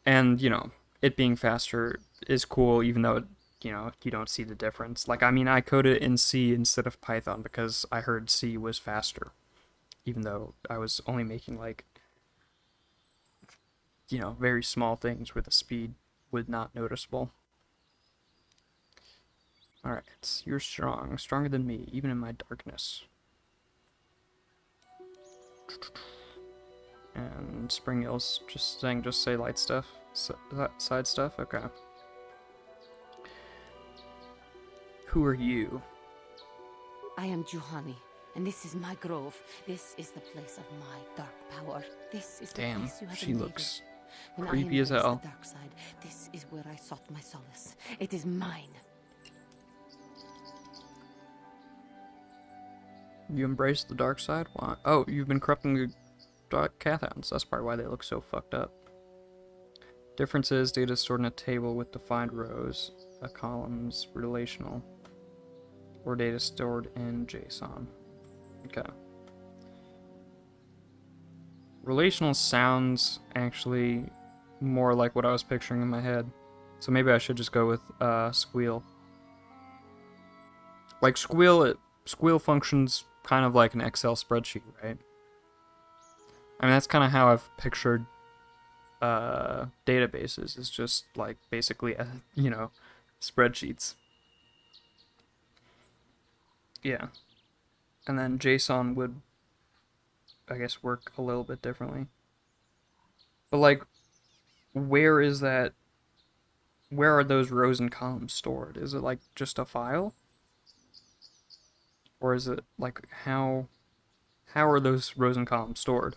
and it being faster is cool even though you don't see the difference. Like, I mean, I coded it in C instead of Python because I heard C was faster, even though I was only making like very small things where the speed was not noticeable. Alright, you're strong. Stronger than me, even in my darkness. And Spring Hill's just saying, just say light stuff. Side stuff? Okay. Who are you? I am Juhani, and this is my grove. This is the place of my dark power. This is the place you have she invaded. looks When creepy I as hell. The dark side, this is where I sought my solace. It is mine. You embrace the dark side? Why? Oh, you've been corrupting the dark Cathounds. That's probably why they look so fucked up. Difference is data stored in a table with defined rows, a columns relational, or data stored in JSON. Okay. Relational sounds actually more like what I was picturing in my head. So maybe I should just go with Squeal. Like Squeal functions kind of like an Excel spreadsheet, right? I mean, that's kind of how I've pictured databases. It's just like basically, spreadsheets. Yeah. And then JSON would, I guess, work a little bit differently. But like, where is that? Where are those rows and columns stored? Is it like just a file? Or is it like how are those rows and columns stored?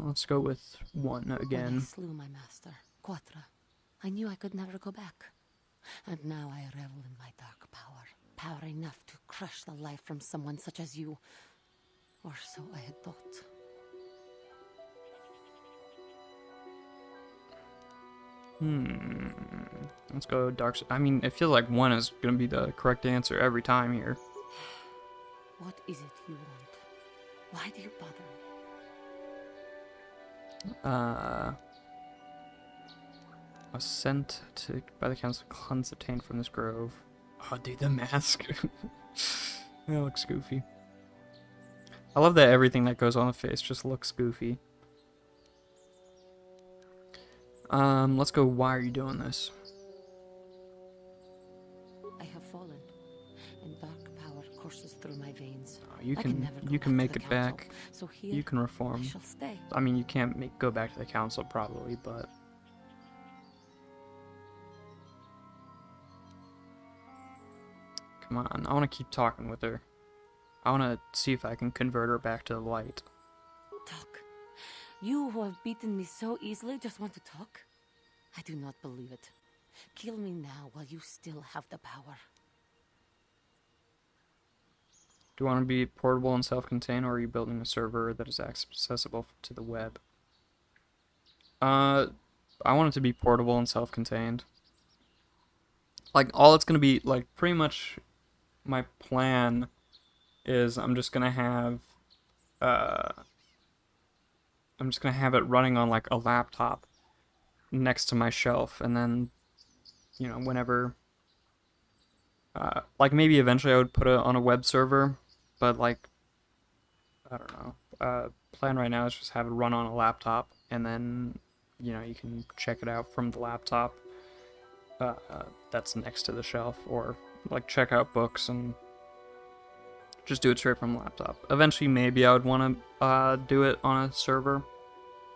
Let's go with 1 again. When I slew my master, Quatra, I knew I could never go back. And now I revel in my dark power. Power enough to crush the life from someone such as you. Or so I had thought. Let's go dark side. I mean, it feels like 1 is gonna be the correct answer every time here. What is it you want? Why do you bother me? Was sent by the council to cleanse obtained from this grove. Oh, dude, the mask. That looks goofy. I love that everything that goes on the face just looks goofy. Let's go. Why are you doing this? I have fallen. courses through my veins. You I can never go you can back make to the it council, back. so here You can I reform. shall stay. I mean, you can't go back to the council probably, but come on, I want to keep talking with her. I want to see if I can convert her back to the light. Talk. You who have beaten me so easily just want to talk? I do not believe it. Kill me now while you still have the power. Do you want to be portable and self-contained, or are you building a server that is accessible to the web? I want it to be portable and self-contained. Like, all it's gonna be, like, pretty much my plan is I'm just gonna have it running on, like, a laptop next to my shelf, and then, you know, whenever, like, maybe eventually I would put it on a web server, but, like, I don't know. Plan right now is just have it run on a laptop, and then, you know, you can check it out from the laptop that's next to the shelf, or, like, check out books and just do it straight from the laptop. Eventually, maybe I would want to do it on a server,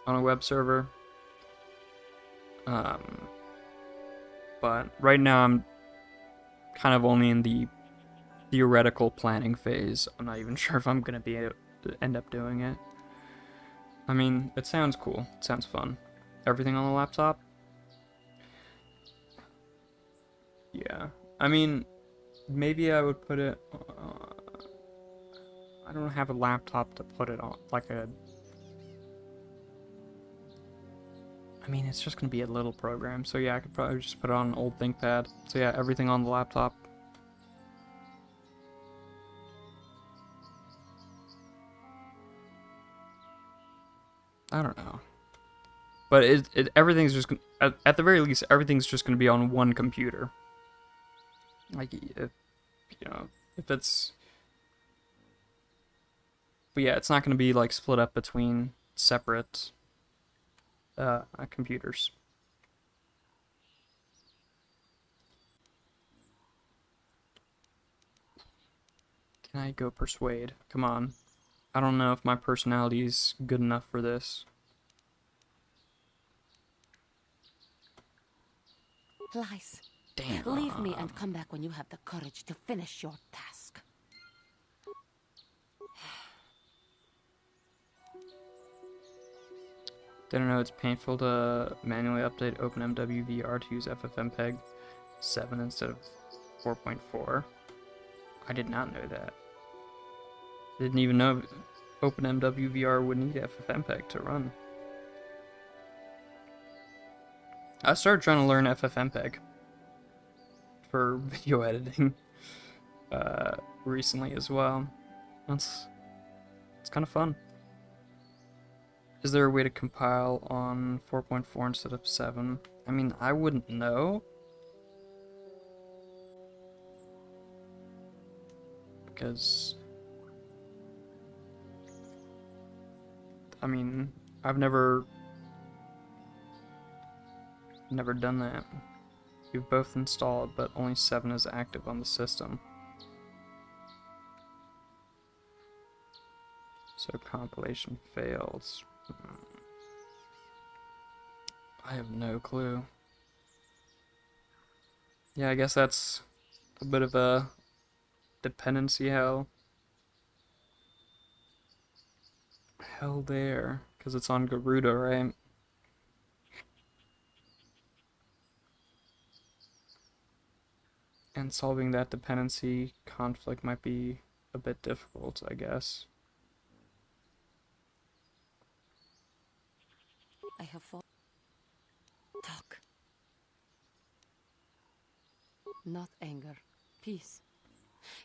on a web server. But right now I'm kind of only in the theoretical planning phase. I'm not even sure if I'm gonna be able to end up doing it. I mean, it sounds cool. It sounds fun. Everything on the laptop? Yeah. I mean, maybe I would put it... I don't have a laptop to put it on, like a... I mean, it's just gonna be a little program, so yeah, I could probably just put it on an old ThinkPad. So yeah, everything on the laptop. I don't know. But everything's just, at the very least, everything's just gonna be on one computer. Like, if, you know, if it's... But yeah, it's not gonna be, like, split up between separate computers. Can I go persuade? Come on. I don't know if my personality is good enough for this. Lies. Damn. Leave me and come back when you have the courage to finish your task. Didn't know it's painful to manually update OpenMWVR to use FFmpeg 7 instead of 4.4. I did not know that. Didn't even know OpenMWVR would need FFmpeg to run. I started trying to learn FFmpeg for video editing recently as well. It's kind of fun. Is there a way to compile on 4.4 instead of 7? I mean, I wouldn't know. Because... I mean, I've never done that. You've both installed, but only 7 is active on the system. So compilation fails. I have no clue. Yeah, I guess that's a bit of a dependency hell there, because it's on Garuda, right? And solving that dependency conflict might be a bit difficult, I guess. I have fought. Talk. Not anger. Peace.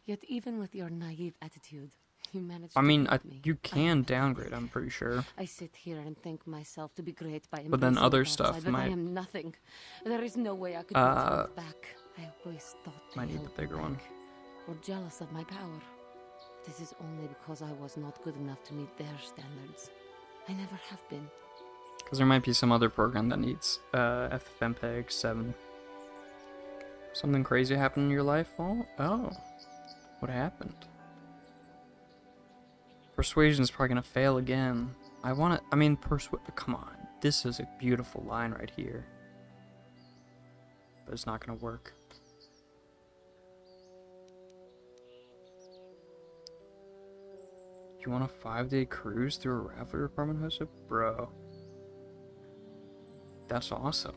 Yet even with your naive attitude, you managed to beat me. You can downgrade, I'm pretty sure. I sit here and think myself to be great by But then embracing other the dark stuff side, but might... I am nothing. There is no way I could be turned back. I always thought they might need held the bigger me one. back, or jealous of my power. This is only because I was not good enough to meet their standards. I never have been. Because there might be some other program that needs FFmpeg 7. Something crazy happened in your life? Oh, what happened? Persuasion is probably gonna fail again. Come on. This is a beautiful line right here. But it's not gonna work. You want a 5-day cruise through a raffle apartment hosted? Bro. That's awesome.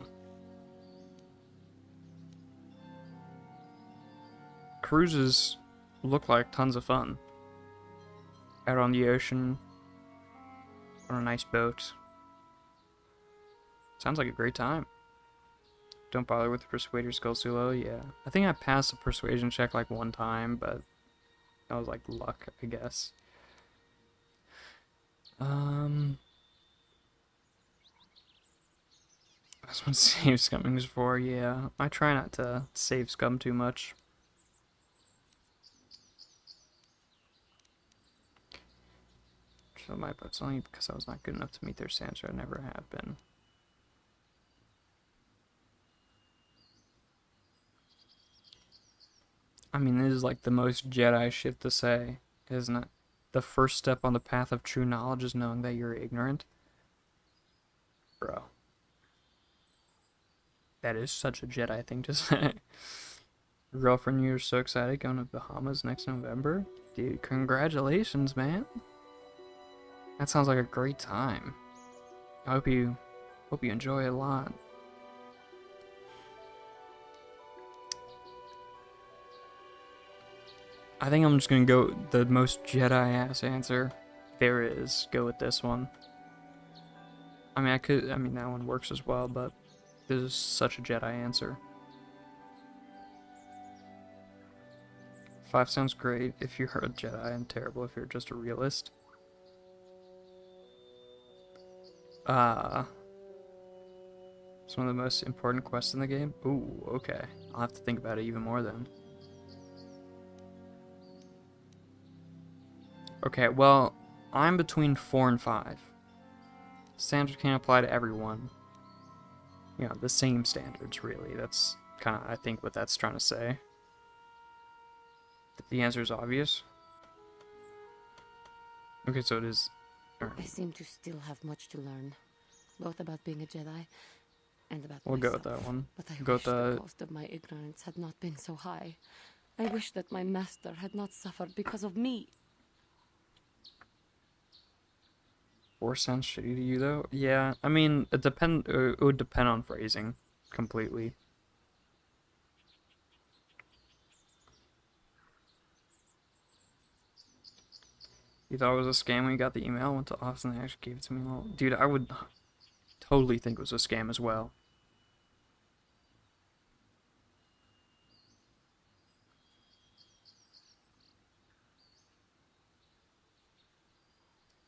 Cruises look like tons of fun. Out on the ocean, on a nice boat. Sounds like a great time. Don't bother with the persuader skill too low. Yeah, I think I passed the persuasion check like one time, but that was like luck, I guess. That's what save scumming is for. Yeah, I try not to save scum too much. So my vote's only because I was not good enough to meet their standards. I never have been. I mean, this is like the most Jedi shit to say, isn't it? The first step on the path of true knowledge is knowing that you're ignorant. Bro. That is such a Jedi thing to say. Girlfriend, you're so excited going to Bahamas next November? Dude, congratulations, man. That sounds like a great time. I hope you enjoy it a lot. I think I'm just gonna go the most Jedi-ass answer there is. Go with this one. I mean, that one works as well, but this is such a Jedi answer. 5 sounds great if you're a Jedi, and terrible if you're just a realist. It's one of the most important quests in the game. Ooh, okay. I'll have to think about it even more then. Okay, well, I'm between 4 and 5. Standards can't apply to everyone. You know, the same standards, really. That's kind of, I think, what that's trying to say. The answer is obvious. Okay, so it is... I seem to still have much to learn, both about being a Jedi and about We'll myself. go with that one. But I Go wish with the cost of my ignorance had not been so high. I wish that my master had not suffered because of me. 4 sounds shitty to you, though? Yeah, I mean, it would depend on phrasing completely. You thought it was a scam when you got the email, went to office, and they actually gave it to me. Well, dude, I would totally think it was a scam as well.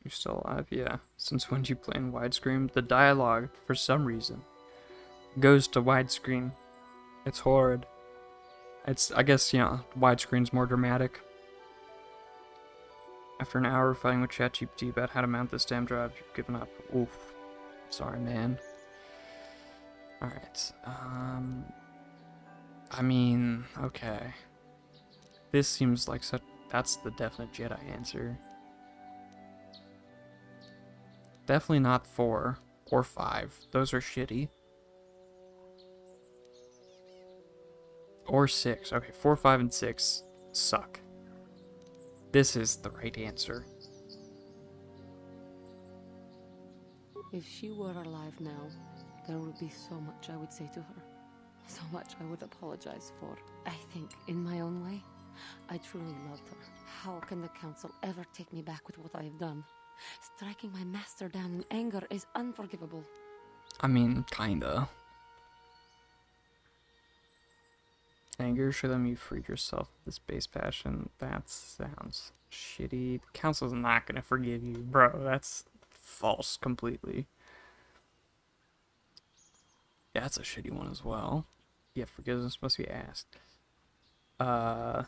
You're still alive? Yeah. Since when did you play in widescreen? The dialogue, for some reason, goes to widescreen. It's horrid. I guess, you know, widescreen's more dramatic. After an hour of fighting with ChatGPT about how to mount this damn drive, you've given up. Oof. Sorry, man. Alright, I mean, okay. This seems like that's the definite Jedi answer. Definitely not 4 or 5. Those are shitty. Or 6. Okay, 4, 5, and 6 suck. This is the right answer. If she were alive now, there would be so much I would say to her. So much I would apologize for. I think, in my own way, I truly loved her. How can the Council ever take me back with what I have done? Striking my master down in anger is unforgivable. I mean, kinda. Anger show them you freed yourself of this base passion. That sounds shitty. The Council's not gonna forgive you, bro. That's false completely. Yeah, that's a shitty one as well. Yeah, forgiveness must be asked. I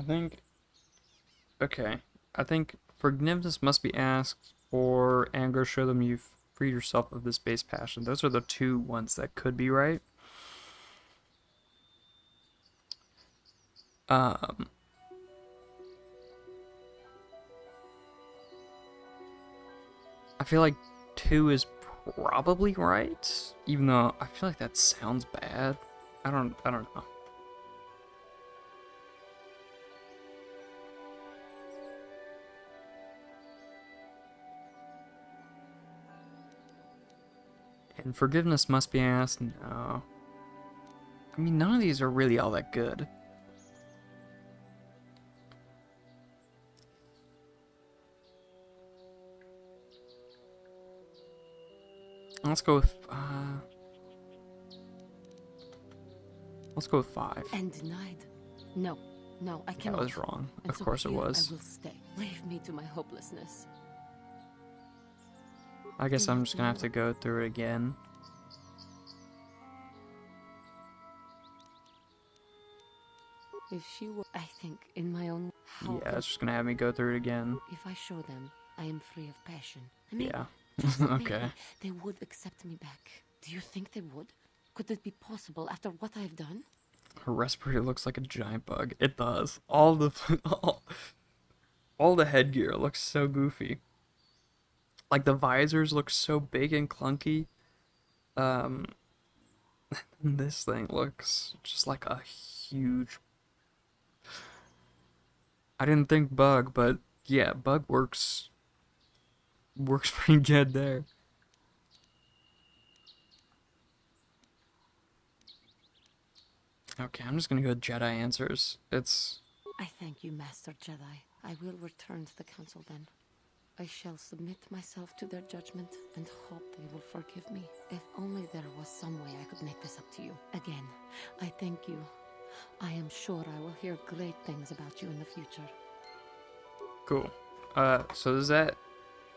think... Okay. I think forgiveness must be asked, or anger show them you've Free yourself of this base passion. Those are the two ones that could be right. Um, I feel like 2 is probably right, even though I feel like that sounds bad. I don't know. And forgiveness must be asked? No. I mean, none of these are really all that good. Let's go with, let's go with 5. And denied. No, no, I That cannot. was wrong. And Of so course it here was. I will stay. Leave me to my hopelessness. I guess Do I'm you just gonna have know- to go through it again. If she were, I think, in my own. How Yeah, can- it's just gonna have me go through it again. If I show them I am free of passion, and maybe, Yeah. just maybe, Okay. they would accept me back. Do you think they would? Could it be possible after what I've done? Her respirator looks like a giant bug. It does. All the all the headgear looks so goofy. Like the visors look so big and clunky. Um, this thing looks just like a huge. I didn't think bug, but yeah, bug works pretty good there. Okay, I'm just gonna go with Jedi answers. It's I thank you, Master Jedi. I will return to the Council then. I shall submit myself to their judgment and hope they will forgive me. If only there was some way I could make this up to you. Again, I thank you. I am sure I will hear great things about you in the future. cool. So does that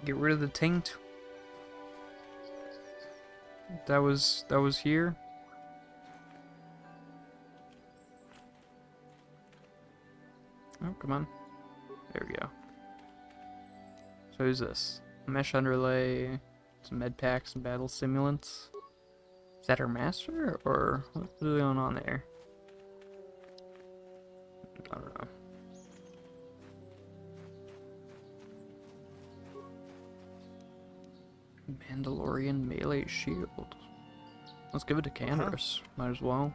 get rid of the taint? That was here. Oh, come on. There we go. So who's this? Mesh underlay, some med packs and battle simulants. Is that her master, or what's going on there? I don't know. Mandalorian melee shield. Let's give it to Candace. Might as well.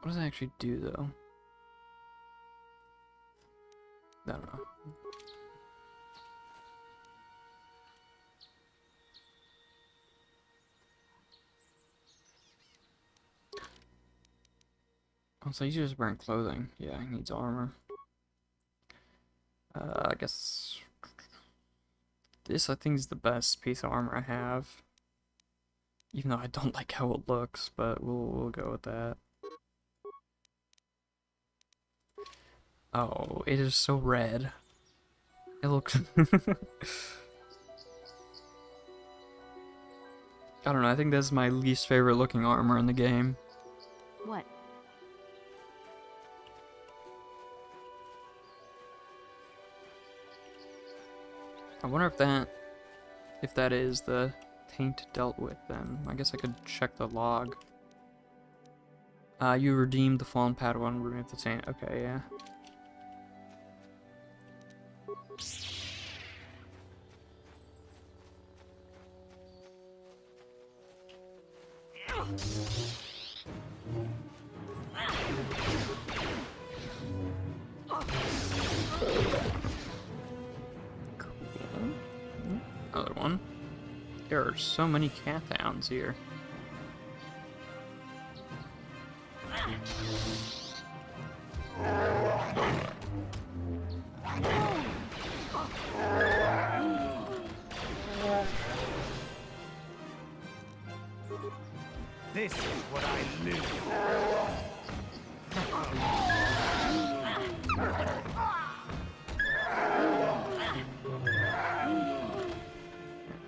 What does it actually do, though? I don't know. Oh, so he's just wearing clothing. Yeah, he needs armor. I guess this, I think, is the best piece of armor I have. Even though I don't like how it looks, but we'll go with that. Oh, it is so red. It looks... I don't know, I think that's my least favorite looking armor in the game. What? I wonder if that is the taint dealt with then. I guess I could check the log. You redeemed the fallen Padawan, removed the taint. Okay, yeah. Another one. There are so many Cathhounds here. This is what I live for.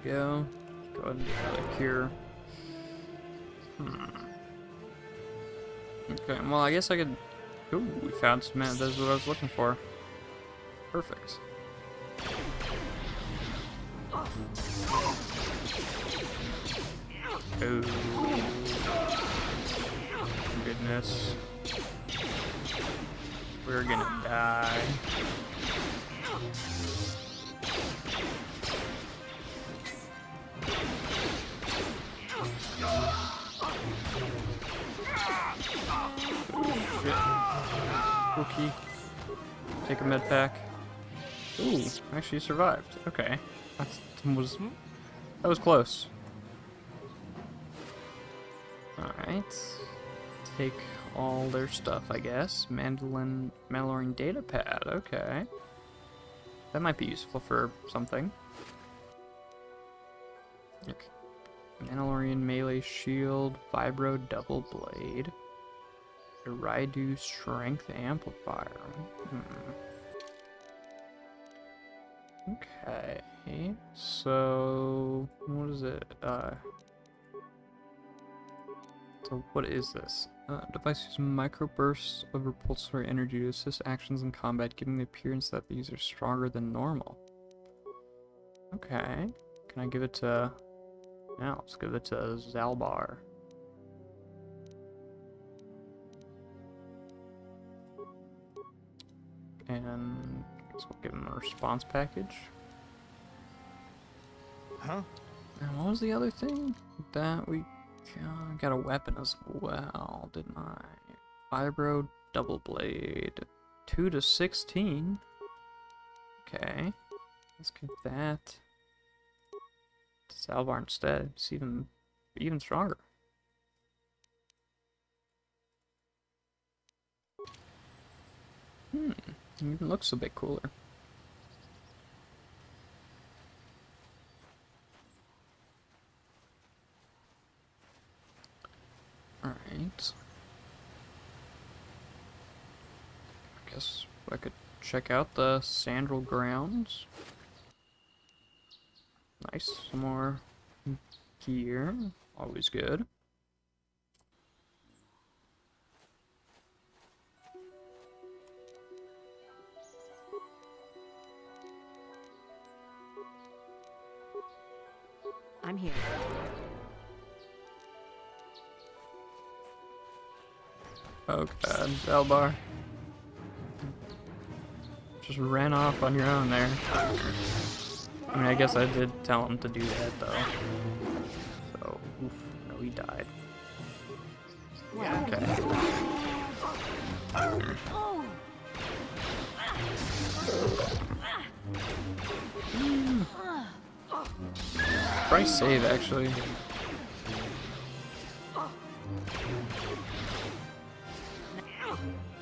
Go. Go ahead and do another cure. Okay, well, I guess I could... Ooh, we found some mana. That's what I was looking for. Perfect. Oh. Goodness. We're gonna die. Cookie. Take a med pack. Ooh, actually survived. Okay. That was close. Alright. Take all their stuff, I guess. Mandalorian data pad, okay. That might be useful for something. Okay. Mandalorian melee shield, vibro double blade. Raidu strength amplifier. Okay. So what is it? So what is this? Device uses microbursts of repulsory energy to assist actions in combat, giving the appearance that these are stronger than normal. Okay. Can I give it to... Now, let's give it to Zalbar. And I guess we'll give him a response package. Huh? And what was the other thing? That we got a weapon as well, didn't I? Vibro double blade. 2 to 16. Okay. Let's give that to Salvar instead. It's even stronger. It even looks a bit cooler. Alright. I guess I could check out the Sandral grounds. Nice. Some more gear. Always good. I'm here. Oh god, Zalbar. Just ran off on your own there. I mean, I guess I did tell him to do that, though. So, oof, no, he died. Okay. Price save, actually.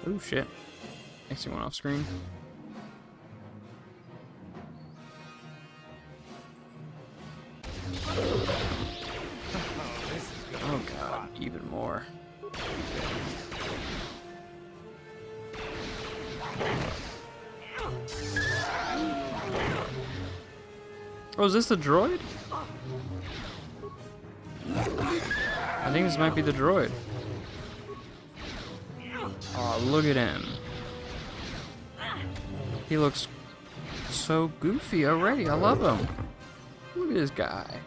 Oh shit. Makes me went off screen. Oh god, even more. Oh, is this the droid? I think this might be the droid. Oh, look at him. He looks so goofy already. I love him. Look at this guy.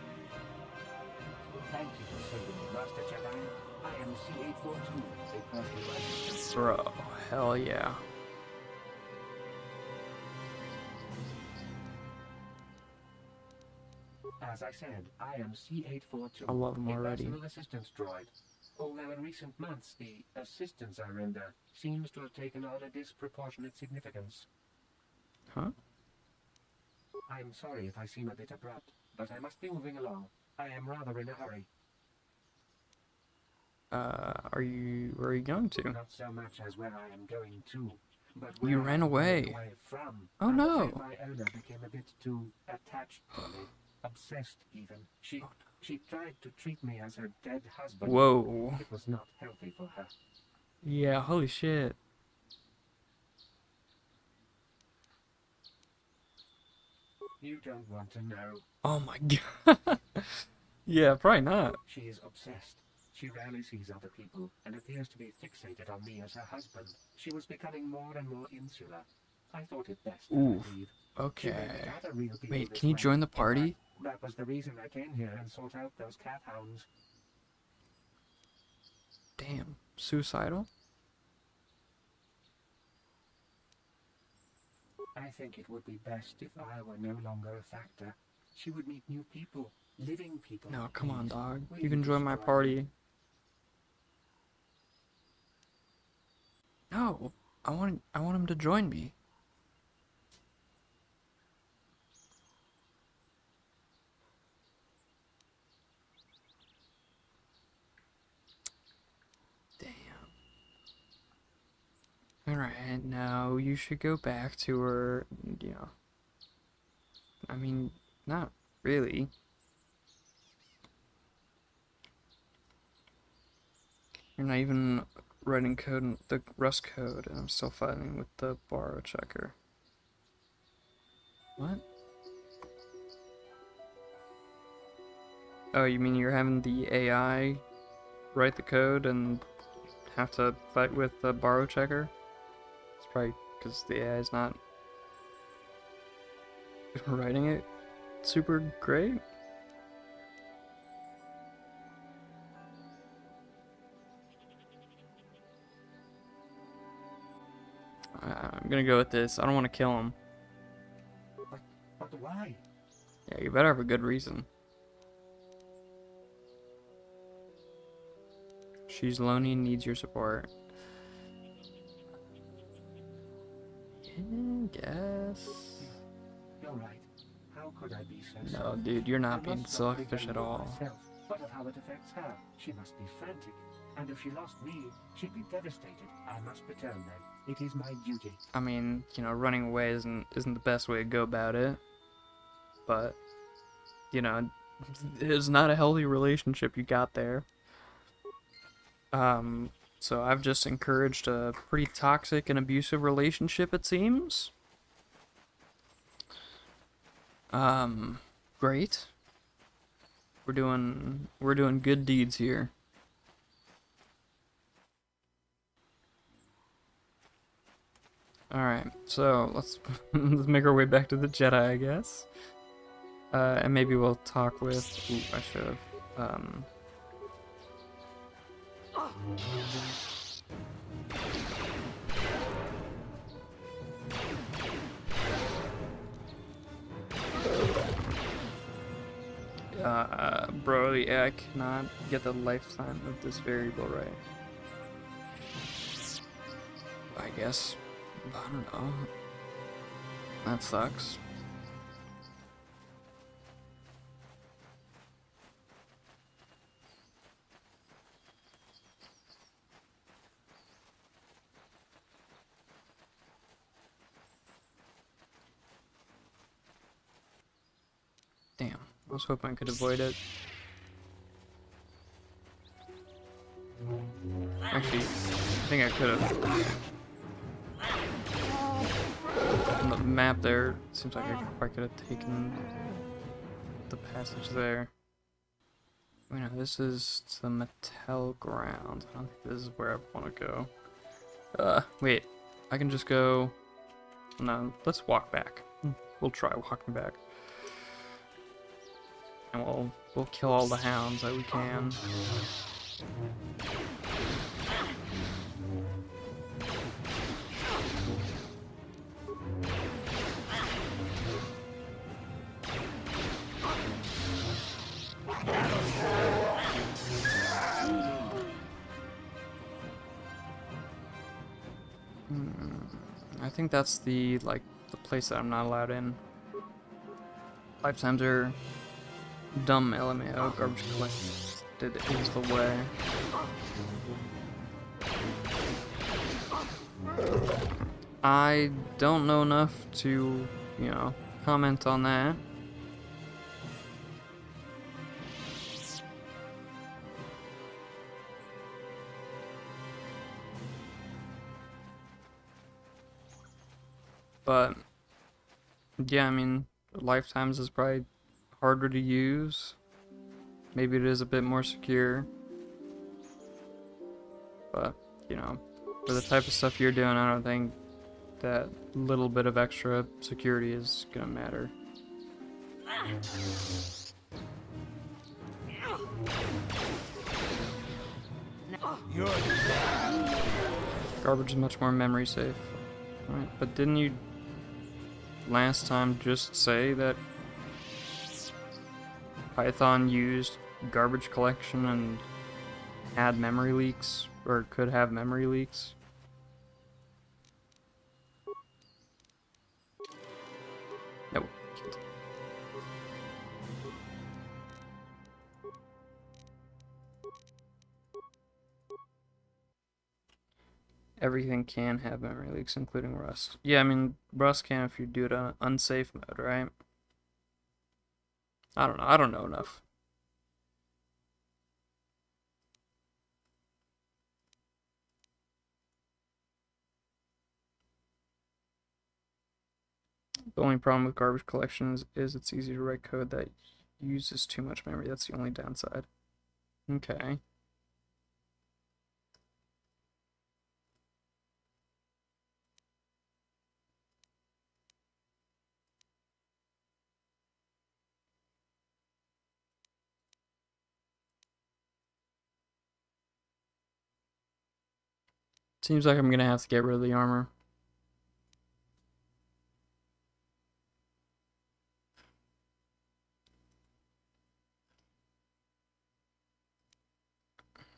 Thank you for saving me, Master Jedi. I am C842, a personal assistant. Bro, hell yeah. As I said, I am C842. I love him a already. personal assistance droid. Although in recent months the assistance I render seems to have taken on a disproportionate significance. Huh? I'm sorry if I seem a bit abrupt, but I must be moving along. I am rather in a hurry. Where are you going to? Not so much as where I am going to, but You where I ran am away. going away from. Oh, I'm no. afraid my owner became a bit too attached to me. Obsessed, even. She tried to treat me as her dead husband. Whoa. It was not healthy for her. Yeah, holy shit. You don't want to know. Oh my god. Yeah, probably not. She is obsessed. She rarely sees other people and appears to be fixated on me as her husband. She was becoming more and more insular. I thought it best Oof. to leave. Okay. Gather real people Wait, this can you way. join the In party? fact, that was the reason I came here and sought out those cat hounds. Damn. Suicidal? I think it would be best if I were no longer a factor. She would meet new people, living people. No, come on, Please, dog. will You can join my destroy me? party. No, I want him to join me. Damn. Alright, now you should go back to her, you know. I mean, not really. You're not even writing code in the Rust code, and I'm still fighting with the borrow checker. What? Oh, you mean you're having the AI write the code and have to fight with the borrow checker? It's probably because the AI is not writing it super great. I'm gonna go with this. I don't want to kill him. But why? Yeah, you better have a good reason. She's lonely and needs your support. Yeah, guess. You're right. How could I be so No, selfish? dude, you're I not being must not think selfish at only of all. myself, but of how it affects her. She must be frantic. And if she lost me, she'd be devastated. I must return then. It is my duty. I mean, you know, running away isn't the best way to go about it. But, you know, it's not a healthy relationship you got there. So I've just encouraged a pretty toxic and abusive relationship, it seems. Great. We're doing good deeds here. Alright, so let's let's make our way back to the Jedi, I guess. And maybe we'll talk with... Ooh, I should have. Bro, yeah, I cannot get the lifetime of this variable right. I guess. I don't know. That sucks. Damn, I was hoping I could avoid it. Actually, I think I could have. On the map there, seems like I could have taken the passage there. Wait, no, this is the Mattel ground. I don't think this is where I want to go. Wait, I can just go... No, let's walk back. We'll try walking back. And we'll kill all the hounds that we can. I think that's the place that I'm not allowed in. Lifetimes are dumb LMAO, garbage collected is the way. I don't know enough to, you know, comment on that. But yeah, I mean, lifetimes is probably harder to use. Maybe it is a bit more secure. But, you know, for the type of stuff you're doing, I don't think that little bit of extra security is gonna matter. You're Garbage is much more memory safe. Alright, but didn't you last time just say that Python used garbage collection and had memory leaks, or could have memory leaks? Nope. Everything can have memory leaks, including Rust. Yeah, I mean, Rust can if you do it on unsafe mode, right? I don't know. I don't know enough. The only problem with garbage collections is it's easy to write code that uses too much memory. That's the only downside. Okay. Seems like I'm gonna have to get rid of the armor.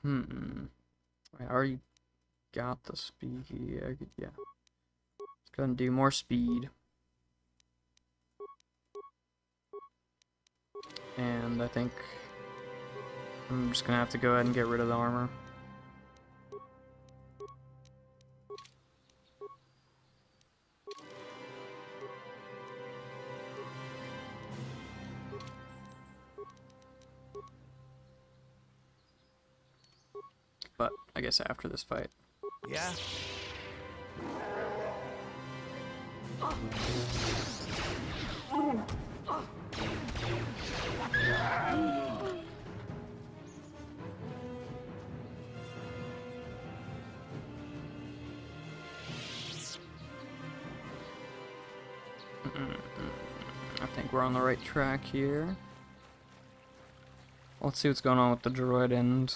I already got the speed. Yeah. Let's go and do more speed. And I think I'm just gonna have to go ahead and get rid of the armor. But I guess after this fight. yeah. I think we're on the right track here. Let's see what's going on with the droid and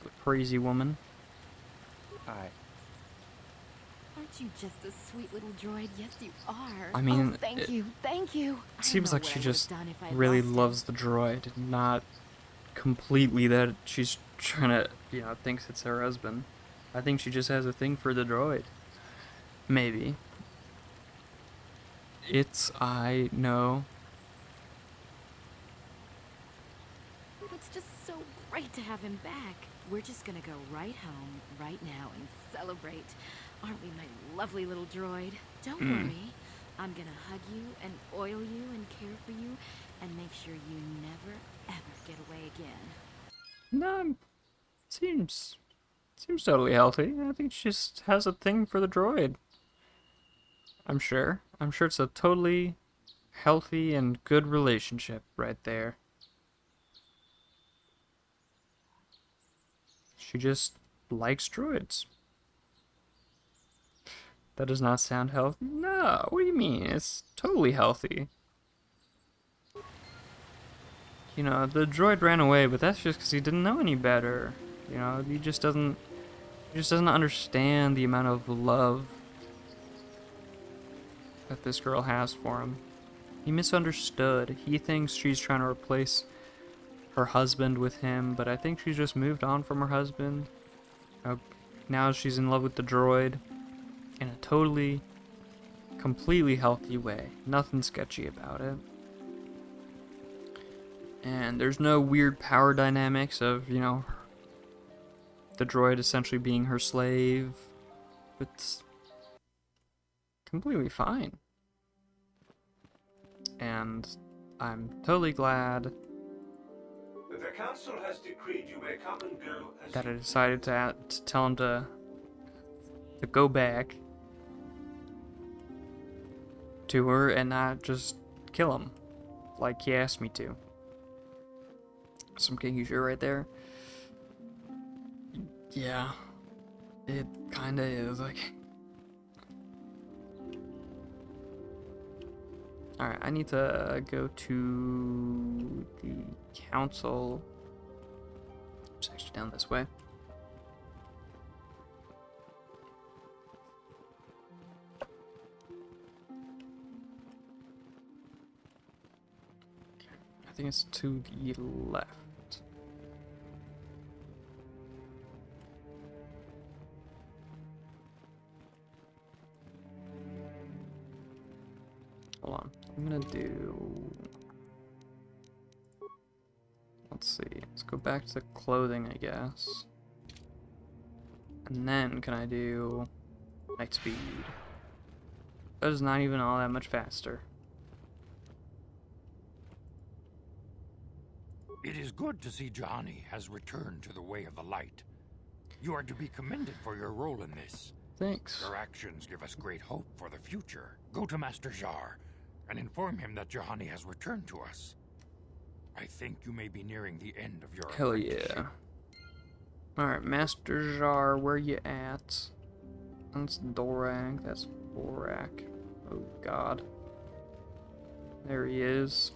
the crazy woman. Hi. Aren't you just a sweet little droid? Yes, you are. I mean, oh, thank you. It seems like she just really loves the droid, not completely that she's trying to, thinks it's her husband. I think she just has a thing for the droid. Maybe. I know. It's just so great to have him back. We're just gonna go right home, right now, and celebrate. Aren't we, my lovely little droid? Don't worry. I'm gonna hug you and oil you and care for you and make sure you never, ever get away again. No, seems totally healthy. I think she just has a thing for the droid. I'm sure it's a totally healthy and good relationship right there. She just likes droids. That does not sound healthy. No, what do you mean? It's totally healthy. The droid ran away, but that's just because he didn't know any better. He just doesn't understand the amount of love that this girl has for him. He misunderstood. He thinks she's trying to replace her husband with him, but I think she's just moved on from her husband. Now she's in love with the droid in a totally, completely healthy way. Nothing sketchy about it. And there's no weird power dynamics of, the droid essentially being her slave. It's completely fine. And I'm totally glad The council has decreed you may come and go as that I decided to tell him to go back to her and not just kill him like he asked me to. Some kinky shit right there. Yeah, it kinda is, like... Alright, I need to go to the council. It's actually down this way. I think it's to the left. Hold on. I'm gonna do... Let's see. Let's go back to clothing, I guess. And then can I do night speed? That is not even all that much faster. It is good to see Juhani has returned to the way of the light. You are to be commended for your role in this. Thanks. Your actions give us great hope for the future. Go to Master Jar and inform him that Juhani has returned to us. I think you may be nearing the end of your Hell yeah. Alright, Master Jar, where you at? That's Dorak, that's Borak. Oh god. There he is.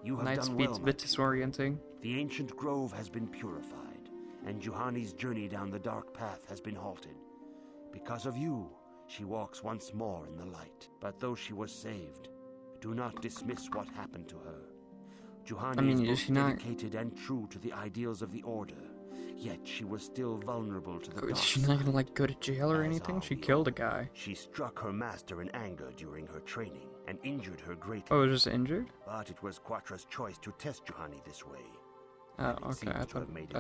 You have Night done speed's well, a bit my disorienting. The ancient grove has been purified, and Juhani's journey down the dark path has been halted. Because of you, she walks once more in the light. But though she was saved, do not dismiss what happened to her. Juhani is both dedicated and true to the ideals of the Order, yet she was still vulnerable to the dark Is she not gonna, like, go to jail or anything? She killed a guy. She struck her master in anger during her training, and injured her greatly. Oh, just injured? But it was Quatra's choice to test Juhani this way. Oh, okay. I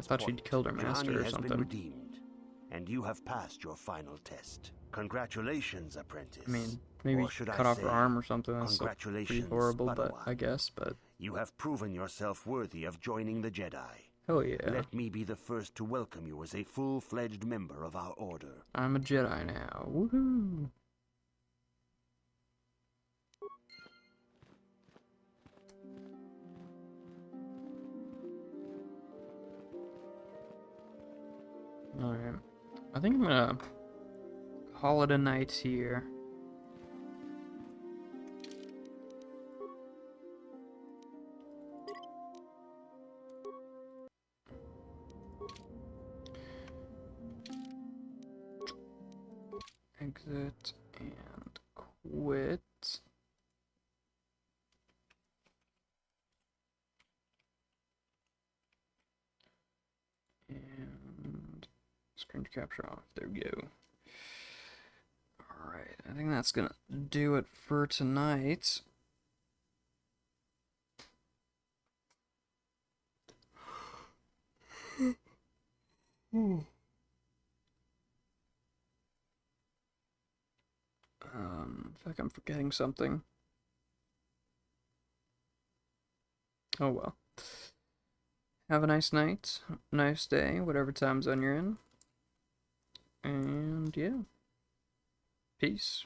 thought she'd killed her master or Juhani has been something. redeemed, and you have passed your final test. Congratulations, apprentice. I mean, maybe cut off her arm or something. That's pretty horrible, but I guess, but... You have proven yourself worthy of joining the Jedi. Hell yeah. Let me be the first to welcome you as a full-fledged member of our Order. I'm a Jedi now. Woohoo! Alright. I think I'm gonna call it a night here. Exit and quit. And screen capture off. There we go. Alright, I think that's gonna do it for tonight. I feel like I'm forgetting something. Oh well. Have a nice night, nice day, whatever time zone you're in. And yeah. Peace.